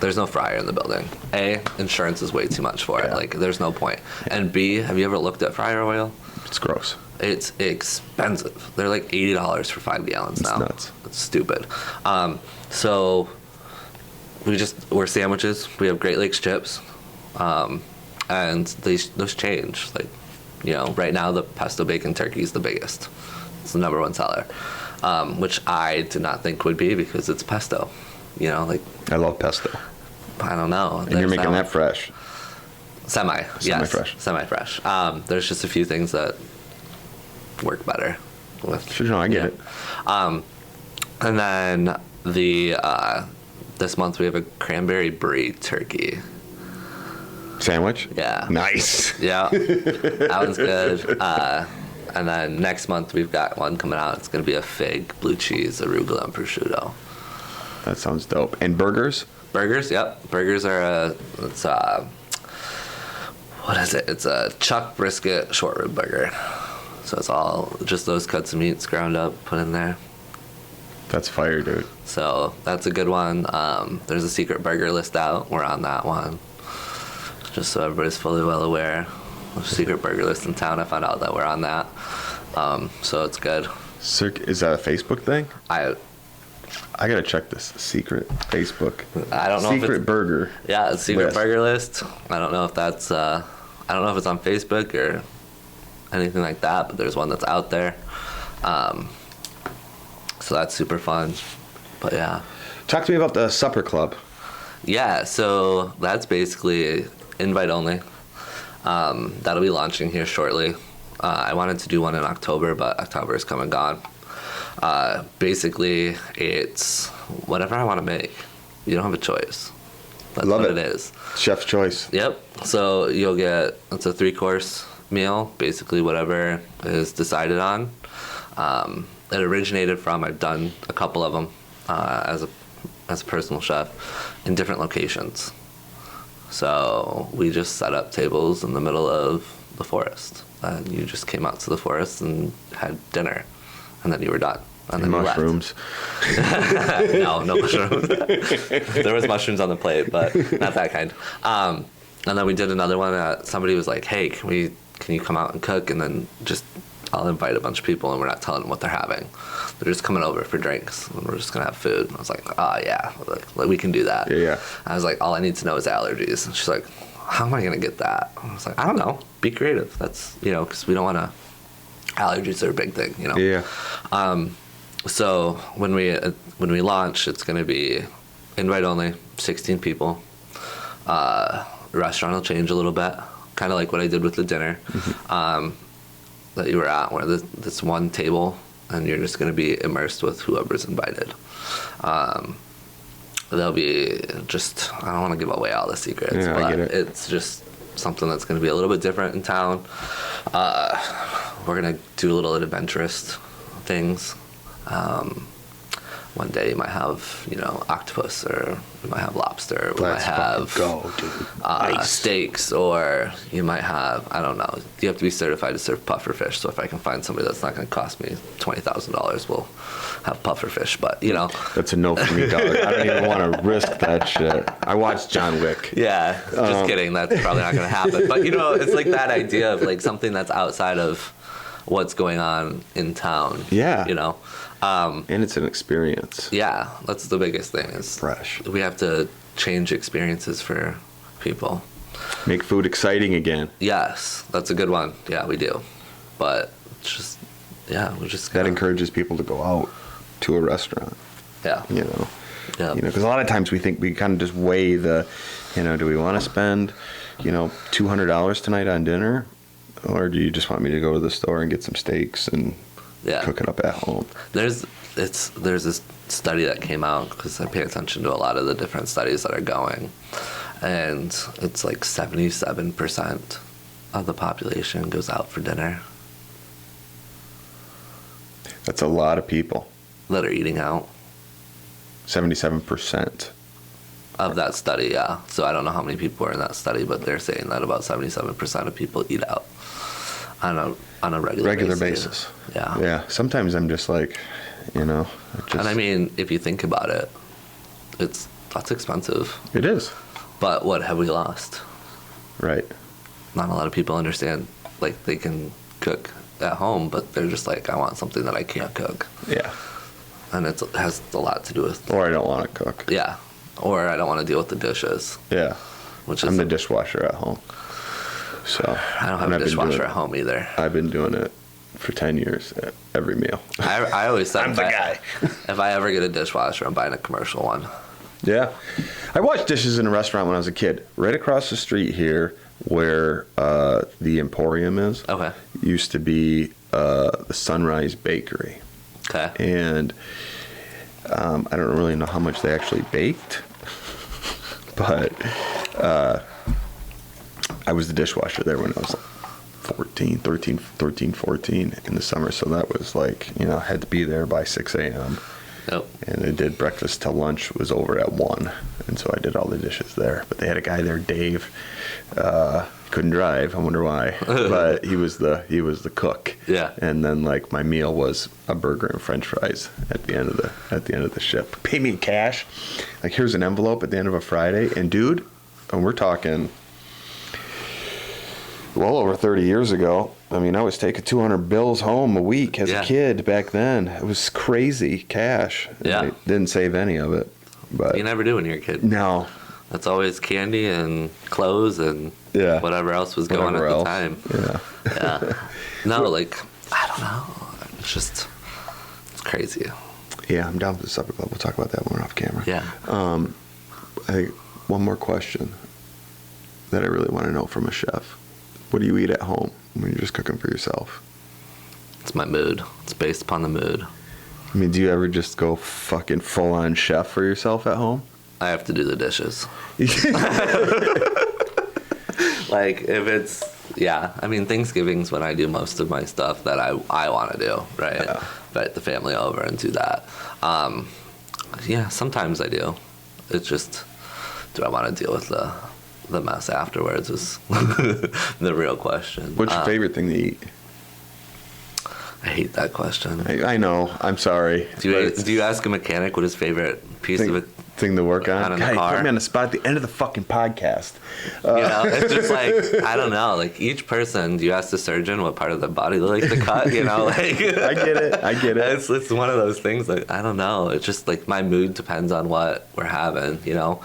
There's no fryer in the building. A, insurance is way too much for it. Like, there's no point. And B, have you ever looked at fryer oil? It's gross. It's expensive. They're like $80 for 5 gallons now. It's nuts. It's stupid. So we're sandwiches. We have Great Lakes chips. And those change. Like, right now the pesto bacon turkey is the biggest. It's the number 1 seller, which I did not think would be, because it's pesto. I love pesto. I don't know. And you're making that fresh. Semi-fresh. Semi-fresh. There's just a few things that work better with. Sure, no, I get it. And then this month we have a cranberry brie turkey sandwich. Yeah. Nice. Yeah. That one's good. And then next month we've got one coming out. It's going to be a fig, blue cheese, arugula, and prosciutto. That sounds dope. And burgers? Burgers, yep. Burgers are what is it? It's a chuck brisket short rib burger. So it's all just those cuts of meats ground up, put in there. That's fire, dude. So that's a good one. There's a secret burger list out. We're on that one. Just so everybody's fully well aware. There's a secret burger list in town. I found out that we're on that. So it's good. Is that a Facebook thing? I gotta check this. Secret Facebook. I don't know. Secret burger. Yeah, it's secret burger list. I don't know if that's. I don't know if it's on Facebook or anything like that, but there's one that's out there. So that's super fun. But yeah. Talk to me about the supper club. Yeah, so that's basically invite only. That'll be launching here shortly. I wanted to do one in October, but October is come and gone. Basically, it's whatever I want to make. You don't have a choice. That's what it is. Chef's choice. Yep. So you'll get, it's a 3-course meal, basically whatever is decided on. It originated from, I've done a couple of them as a personal chef in different locations. So we just set up tables in the middle of the forest, and you just came out to the forest and had dinner, and then you were done. And then mushrooms. No mushrooms. There was mushrooms on the plate, but not that kind. And then we did another one. Somebody was like, "Hey, can you come out and cook?" And then I'll invite a bunch of people, and we're not telling them what they're having. they're just coming over for drinks, and we're just gonna have food. And I was like, oh yeah, like we can do that. Yeah. I was like, all I need to know is allergies. And she's like, how am I gonna get that? And I was like, I don't know. Be creative. That's, because we don't want to. Allergies are a big thing, Yeah. So when we launch, it's gonna be invite only, 16 people. The restaurant will change a little bit, kind of like what I did with the dinner. That you were at, where this one table, and you're just going to be immersed with whoever's invited. There'll be just, I don't want to give away all the secrets, but it's just something that's going to be a little bit different in town. We're going to do a little adventurous things. One day you might have, octopus, or we might have lobster. We might have steaks, or you might have, I don't know. You have to be certified to serve pufferfish. So if I can find somebody that's not going to cost me $20,000, we'll have pufferfish. But that's a no for me, dog. I don't even want to risk that shit. I watched John Wick. Yeah, just kidding. That's probably not going to happen. But it's like that idea of like something that's outside of what's going on in town. Yeah. And it's an experience. Yeah, that's the biggest thing is fresh. We have to change experiences for people. Make food exciting again. Yes, that's a good one. Yeah, we do. But just, we just that encourages people to go out to a restaurant. Yeah. Yeah. Because a lot of times we think we kind of just weigh the, do we want to spend, $200 tonight on dinner, or do you just want me to go to the store and get some steaks and cook it up at home? There's this study that came out, because I pay attention to a lot of the different studies that are going, and it's like 77% of the population goes out for dinner. That's a lot of people that are eating out. 77% of that study, yeah. So I don't know how many people are in that study, but they're saying that about 77% of people eat out on a regular basis. Yeah. Sometimes I'm just like, and I mean, if you think about it, that's expensive. It is. But what have we lost? Right. Not a lot of people understand, like, they can cook at home, but they're just like, I want something that I can't cook. Yeah. And it has a lot to do with... Or I don't want to cook. Yeah. Or I don't want to deal with the dishes. Yeah. I'm the dishwasher at home. So I don't have a dishwasher at home either. I've been doing it for 10 years at every meal. I always said I'm the guy. If I ever get a dishwasher, I'm buying a commercial one. Yeah. I washed dishes in a restaurant when I was a kid. Right across the street here where the Emporium is. Okay. Used to be the Sunrise Bakery. Okay. And I don't really know how much they actually baked, but I was the dishwasher there when I was 13, 14 in the summer. So that was like, I had to be there by 6 a.m. Yep. And I did breakfast till lunch was over at 1. And so I did all the dishes there. But they had a guy there, Dave. Couldn't drive. I wonder why. But he was the cook. Yeah. And then like my meal was a burger and French fries at the end of the shift. Pay me in cash. Like, here's an envelope at the end of a Friday. And dude, and we're talking well over 30 years ago. I mean, I was taking 200 bills home a week as a kid back then. It was crazy cash. Yeah. I didn't save any of it. But you never do when you're a kid. No. That's always candy and clothes and whatever else was going at the time. Yeah. Yeah. No, like, I don't know. It's crazy. Yeah, I'm down for the supper club. We'll talk about that when we're off camera. Yeah. One more question that I really want to know from a chef. What do you eat at home when you're just cooking for yourself? It's my mood. It's based upon the mood. I mean, do you ever just go fucking full-on chef for yourself at home? I have to do the dishes. Like, if it's... Yeah, I mean, Thanksgiving's when I do most of my stuff that I want to do, right? Yeah. Invite the family over and do that. Yeah, sometimes I do. It's just, do I want to deal with the mess afterwards is the real question. What's your favorite thing to eat? I hate that question. I know. I'm sorry. Do you ask a mechanic what his favorite piece of thing to work on. Out in the God, car. you put me on the spot at the end of the fucking podcast. It's just like, I don't know. Like, each person, you ask the surgeon what part of their body they like to cut, you know? Like, I get it. It's one of those things, like, I don't know. It's just, like, my mood depends on what we're having, you know?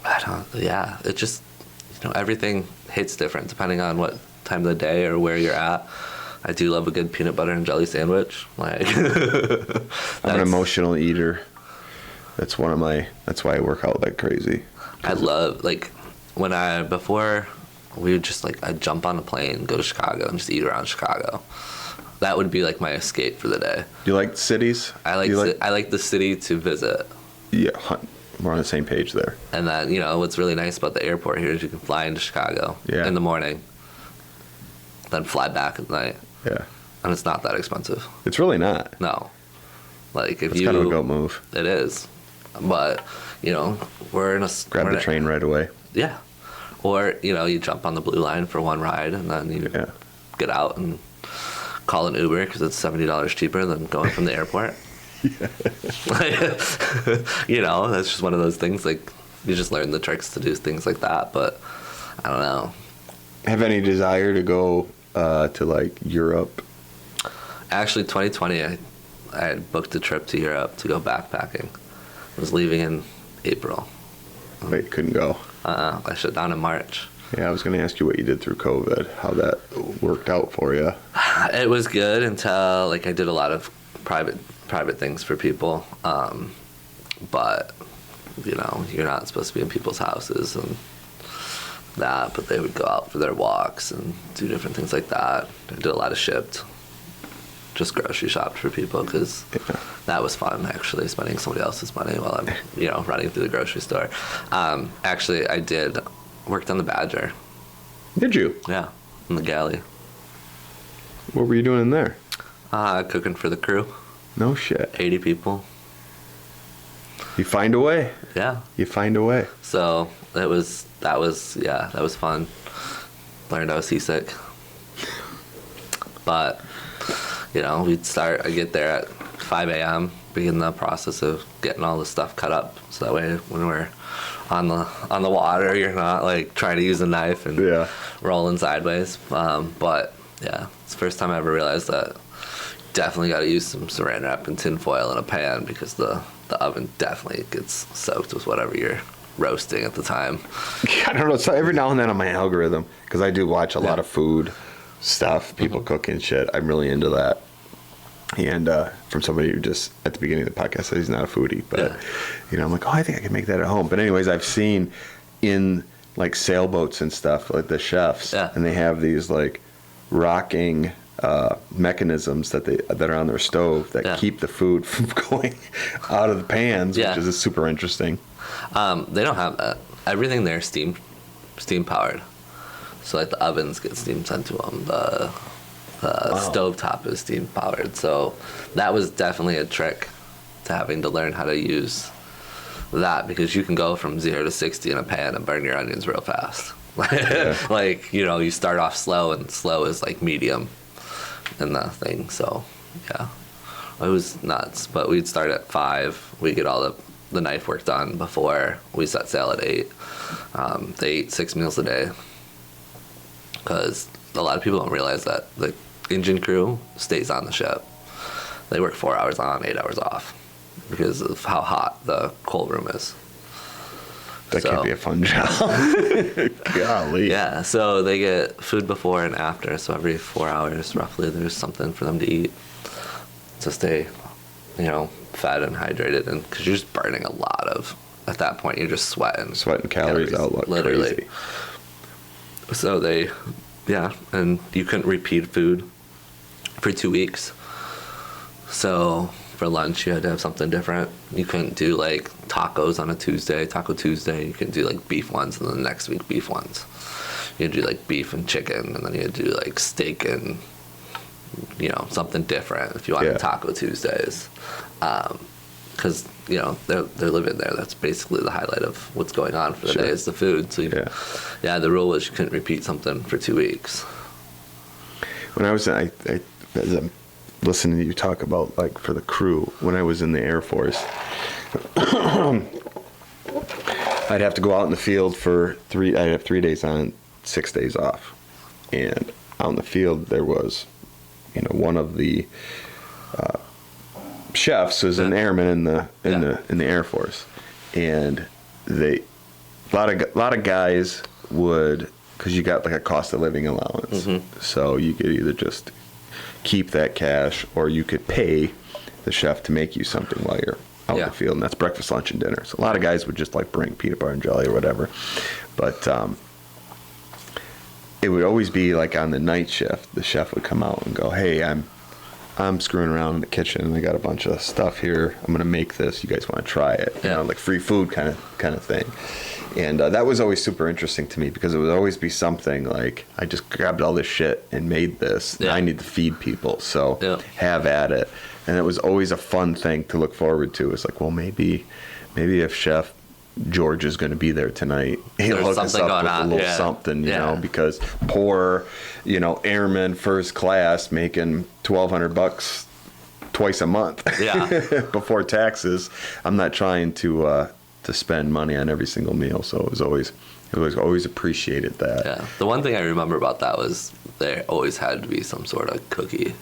It just, everything hits different depending on what time of the day or where you're at. I do love a good peanut butter and jelly sandwich. Like, I'm an emotional eater. That's why I work out like crazy. I love, like, before we would just, like, I'd jump on a plane, go to Chicago, and just eat around Chicago. That would be, like, my escape for the day. Do you like cities? I like the city to visit. Yeah, we're on the same page there. And then, what's really nice about the airport here is you can fly into Chicago in the morning, then fly back at night. Yeah. And it's not that expensive. It's really not. No. Like, if it's kind of a goat move. It is. But, we're in a... Grab the train right away. Yeah. Or, you jump on the Blue Line for one ride, and then you get out and call an Uber because it's $70 cheaper than going from the airport. That's just one of those things. Like, you just learn the tricks to do things like that. But I don't know. Have any desire to go to, like, Europe? Actually, 2020, I had booked a trip to Europe to go backpacking. I was leaving in April. Wait, couldn't go. I shut down in March. Yeah, I was going to ask you what you did through COVID, how that worked out for you. It was good until, like, I did a lot of private things for people. But, you're not supposed to be in people's houses and that, but they would go out for their walks and do different things like that. I did a lot of shipped, just grocery shopped for people because that was fun, actually, spending somebody else's money while I'm, running through the grocery store. Actually, I worked on the Badger. Did you? Yeah, in the galley. What were you doing in there? Cooking for the crew. No shit. 80 people. You find a way. Yeah. You find a way. So that was fun. Learned I was seasick. But, I get there at 5 a.m., begin the process of getting all the stuff cut up. So that way when we're on the water, you're not, like, trying to use a knife and rolling sideways. But, yeah, it's the first time I ever realized that definitely got to use some saran wrap and tin foil in a pan because the oven definitely gets soaked with whatever you're roasting at the time. I don't know. So every now and then on my algorithm, because I do watch a lot of food stuff, people cooking shit. I'm really into that. And from somebody who just at the beginning of the podcast said he's not a foodie, but I'm like, I think I can make that at home. But anyways, I've seen in, like, sailboats and stuff, like, the chefs, and they have these, like, rocking mechanisms that are on their stove that keep the food from going out of the pans, which is super interesting. They don't have that. Everything there is steam powered. So, like, the ovens get steam sent to them. The stovetop is steam powered. So that was definitely a trick to having to learn how to use that, because you can go from 0 to 60 in a pan and burn your onions real fast. Like, you start off slow, and slow is, like, medium in the thing. So, yeah, it was nuts. But we'd start at 5. We'd get all the knife work done before we set sail at 8. They eat 6 meals a day because a lot of people don't realize that the engine crew stays on the ship. They work 4 hours on, 8 hours off because of how hot the coal room is. That can't be a fun job. Golly. Yeah, so they get food before and after, so every 4 hours roughly there's something for them to eat to stay, fed and hydrated, and because you're just burning a lot of, at that point you're just sweating calories out like literally. Crazy. So and you couldn't repeat food for 2 weeks. So for lunch you had to have something different. You couldn't do, like, tacos on a Tuesday, Taco Tuesday. You couldn't do, like, beef ones and then the next week beef ones. You'd do, like, beef and chicken, and then you'd do, like, steak and something different if you wanted Taco Tuesdays. Because they're living there. That's basically the highlight of what's going on for the day is the food. So the rule was you couldn't repeat something for 2 weeks. When I was listening to you talk about, like, for the crew, when I was in the Air Force, I'd have to go out in the field for I'd have 3 days on, 6 days off. And out in the field, there was, one of the chefs was an airman in the Air Force. And a lot of guys would, because you got like a cost of living allowance. Mm-hmm. So you could either just keep that cash, or you could pay the chef to make you something while you're out in the field, and that's breakfast, lunch, and dinner. So a lot of guys would just like bring peanut butter and jelly or whatever, but it would always be like on the night shift, the chef would come out and go, "Hey, I'm screwing around in the kitchen, and I got a bunch of stuff here. I'm gonna make this. You guys want to try it?" Like free food kind of thing. And that was always super interesting to me, because it would always be something like, I just grabbed all this shit and made this. Yeah. And I need to feed people, so have at it. And it was always a fun thing to look forward to. It's like, well, maybe if Chef George is going to be there tonight, he'll hook us up with a little something, you know, because poor, airman first class making $1,200 twice a month before taxes. I'm not trying to spend money on every single meal, so it was always appreciated that. Yeah, the one thing I remember about that was there always had to be some sort of cookie.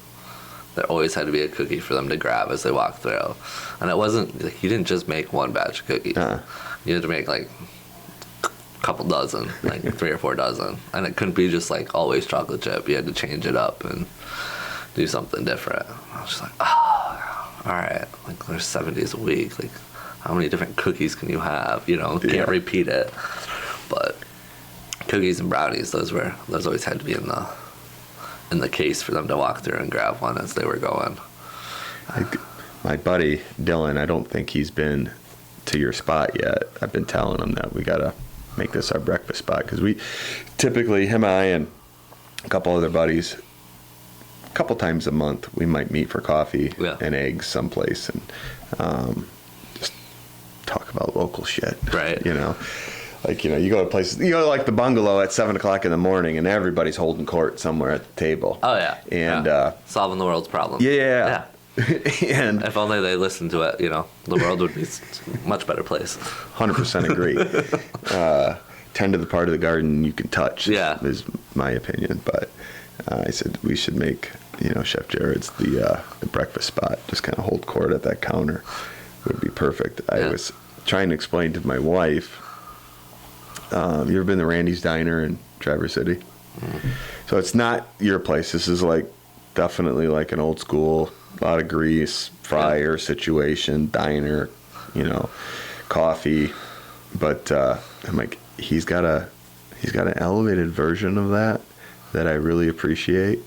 There always had to be a cookie for them to grab as they walked through, and it wasn't like you didn't just make one batch of cookies. You had to make like a couple dozen, like 3 or 4 dozen, and it couldn't be just like always chocolate chip. You had to change it up and do something different. I was just like, all right, like there's 7 days a week, like how many different cookies can you have? Can't repeat it. But cookies and brownies, those always had to be in the case for them to walk through and grab one as they were going. My buddy Dylan, I don't think he's been to your spot yet. I've been telling him that we gotta make this our breakfast spot, because we typically, him and I and a couple other buddies, a couple times a month, we might meet for coffee and eggs someplace, and just talk about local shit. Right. Like, you go to places, like the bungalow at 7 o'clock in the morning, and everybody's holding court somewhere at the table. Oh, yeah. And solving the world's problems. Yeah. And if only they listened to it, the world would be a much better place. 100% agree. Tend to the part of the garden you can touch, is my opinion. But I said we should make, Chef Jared's the breakfast spot. Just kind of hold court at that counter. Would be perfect. I was trying to explain to my wife, you ever been to Randy's Diner in Traverse City? Mm-hmm. So it's not your place. This is like definitely like an old school, a lot of grease, fryer situation, diner, coffee. But I'm like, he's got an elevated version of that I really appreciate.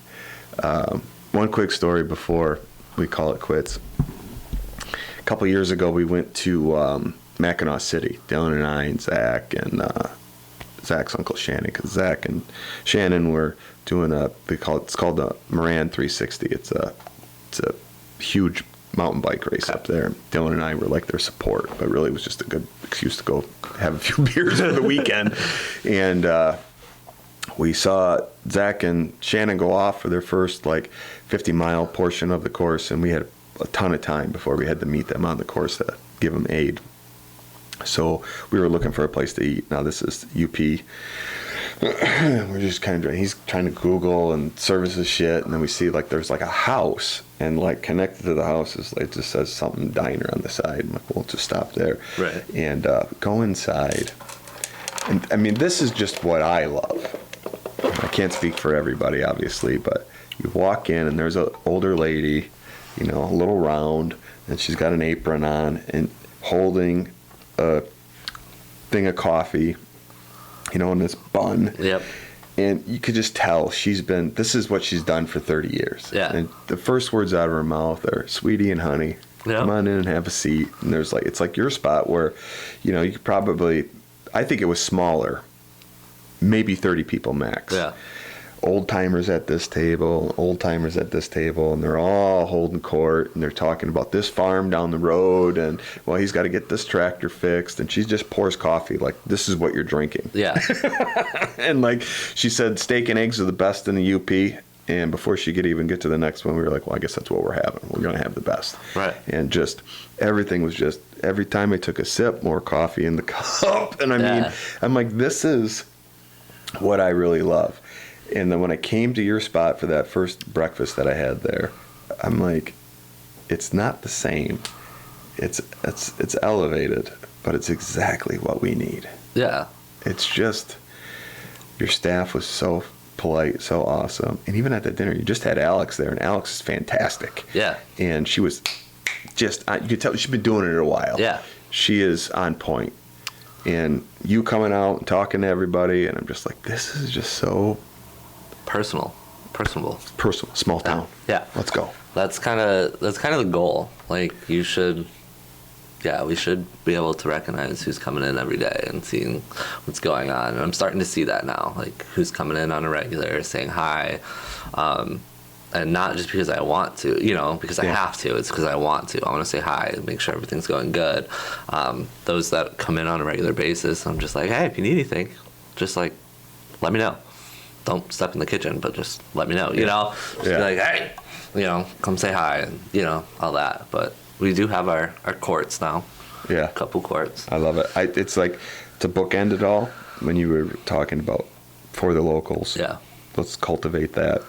One quick story before we call it quits. A couple years ago, we went to Mackinac City, Dylan and I and Zach and Zach's uncle Shannon, because Zach and Shannon were doing it's called the Moran 360. It's a huge mountain bike race up there. Dylan and I were like their support, but really it was just a good excuse to go have a few beers for the weekend. And we saw Zach and Shannon go off for their first 50-mile portion of the course, and we had a ton of time before we had to meet them on the course to give them aid. So we were looking for a place to eat. Now this is UP. We're just he's trying to Google and services shit, and then we see there's a house, and connected to the house is it just says something diner on the side. I'm like, we'll just stop there. Right. And go inside. And I mean, this is just what I love. I can't speak for everybody, obviously, but you walk in and there's an older lady, a little round, and she's got an apron on and holding a thing of coffee, in this bun. Yep. And you could just tell this is what she's done for 30 years. Yeah. And the first words out of her mouth are, "Sweetie and honey, come on in and have a seat." And there's it's like your spot where, you could probably, I think it was smaller, maybe 30 people max. Yeah. Old timers at this table, and they're all holding court, and they're talking about this farm down the road, and he's got to get this tractor fixed, and she just pours coffee this is what you're drinking. Yeah. And she said, steak and eggs are the best in the UP. And before she could even get to the next one, we were like, well, I guess that's what we're having. We're going to have the best. Right. And just everything was just, every time I took a sip, more coffee in the cup. And I mean, I'm like, this is what I really love. And then when I came to your spot for that first breakfast that I had there, I'm like, it's not the same. It's elevated, but it's exactly what we need. Yeah. It's just, your staff was so polite, so awesome. And even at the dinner, you just had Alex there, and Alex is fantastic. Yeah. And she was just, you could tell she's been doing it a while. Yeah. She is on point. And you coming out and talking to everybody, and I'm just like, this is just so personable, small town. Yeah. Let's go. That's kind of the goal. Like, we should be able to recognize who's coming in every day and seeing what's going on. And I'm starting to see that now, like who's coming in on a regular, saying hi, and not just because I want to, because I have to. It's because I want to. I want to say hi and make sure everything's going good. Those that come in on a regular basis, I'm just like, hey, if you need anything, just like, let me know. Don't step in the kitchen, but just let me know, Just be like, hey, come say hi and, all that. But we do have our courts now. Yeah. A couple courts. I love it. It's like, to bookend it all, when you were talking about for the locals. Yeah. Let's cultivate that.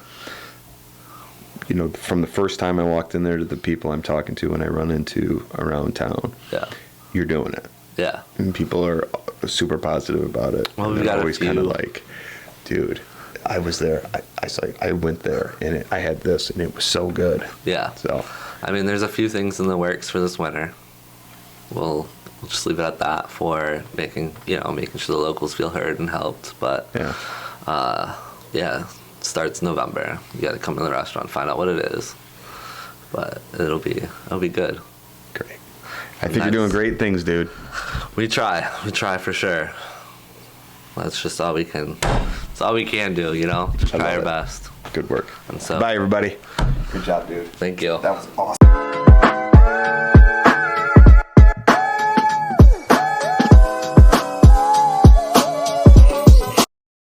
From the first time I walked in there to the people I'm talking to when I run into around town. Yeah. You're doing it. Yeah. And people are super positive about it. Well, and we've got always kind of like, dude, I was there. I went there, and I had this, and it was so good. Yeah. So, I mean, there's a few things in the works for this winter. We'll just leave it at that for making sure the locals feel heard and helped. But starts November. You got to come to the restaurant, find out what it is. But it'll be good. Great. I think you're doing great things, dude. We try for sure. That's just all we can. It's all we can do, Just try our best. Good work. And so, bye, everybody. Good job, dude. Thank you. That was awesome.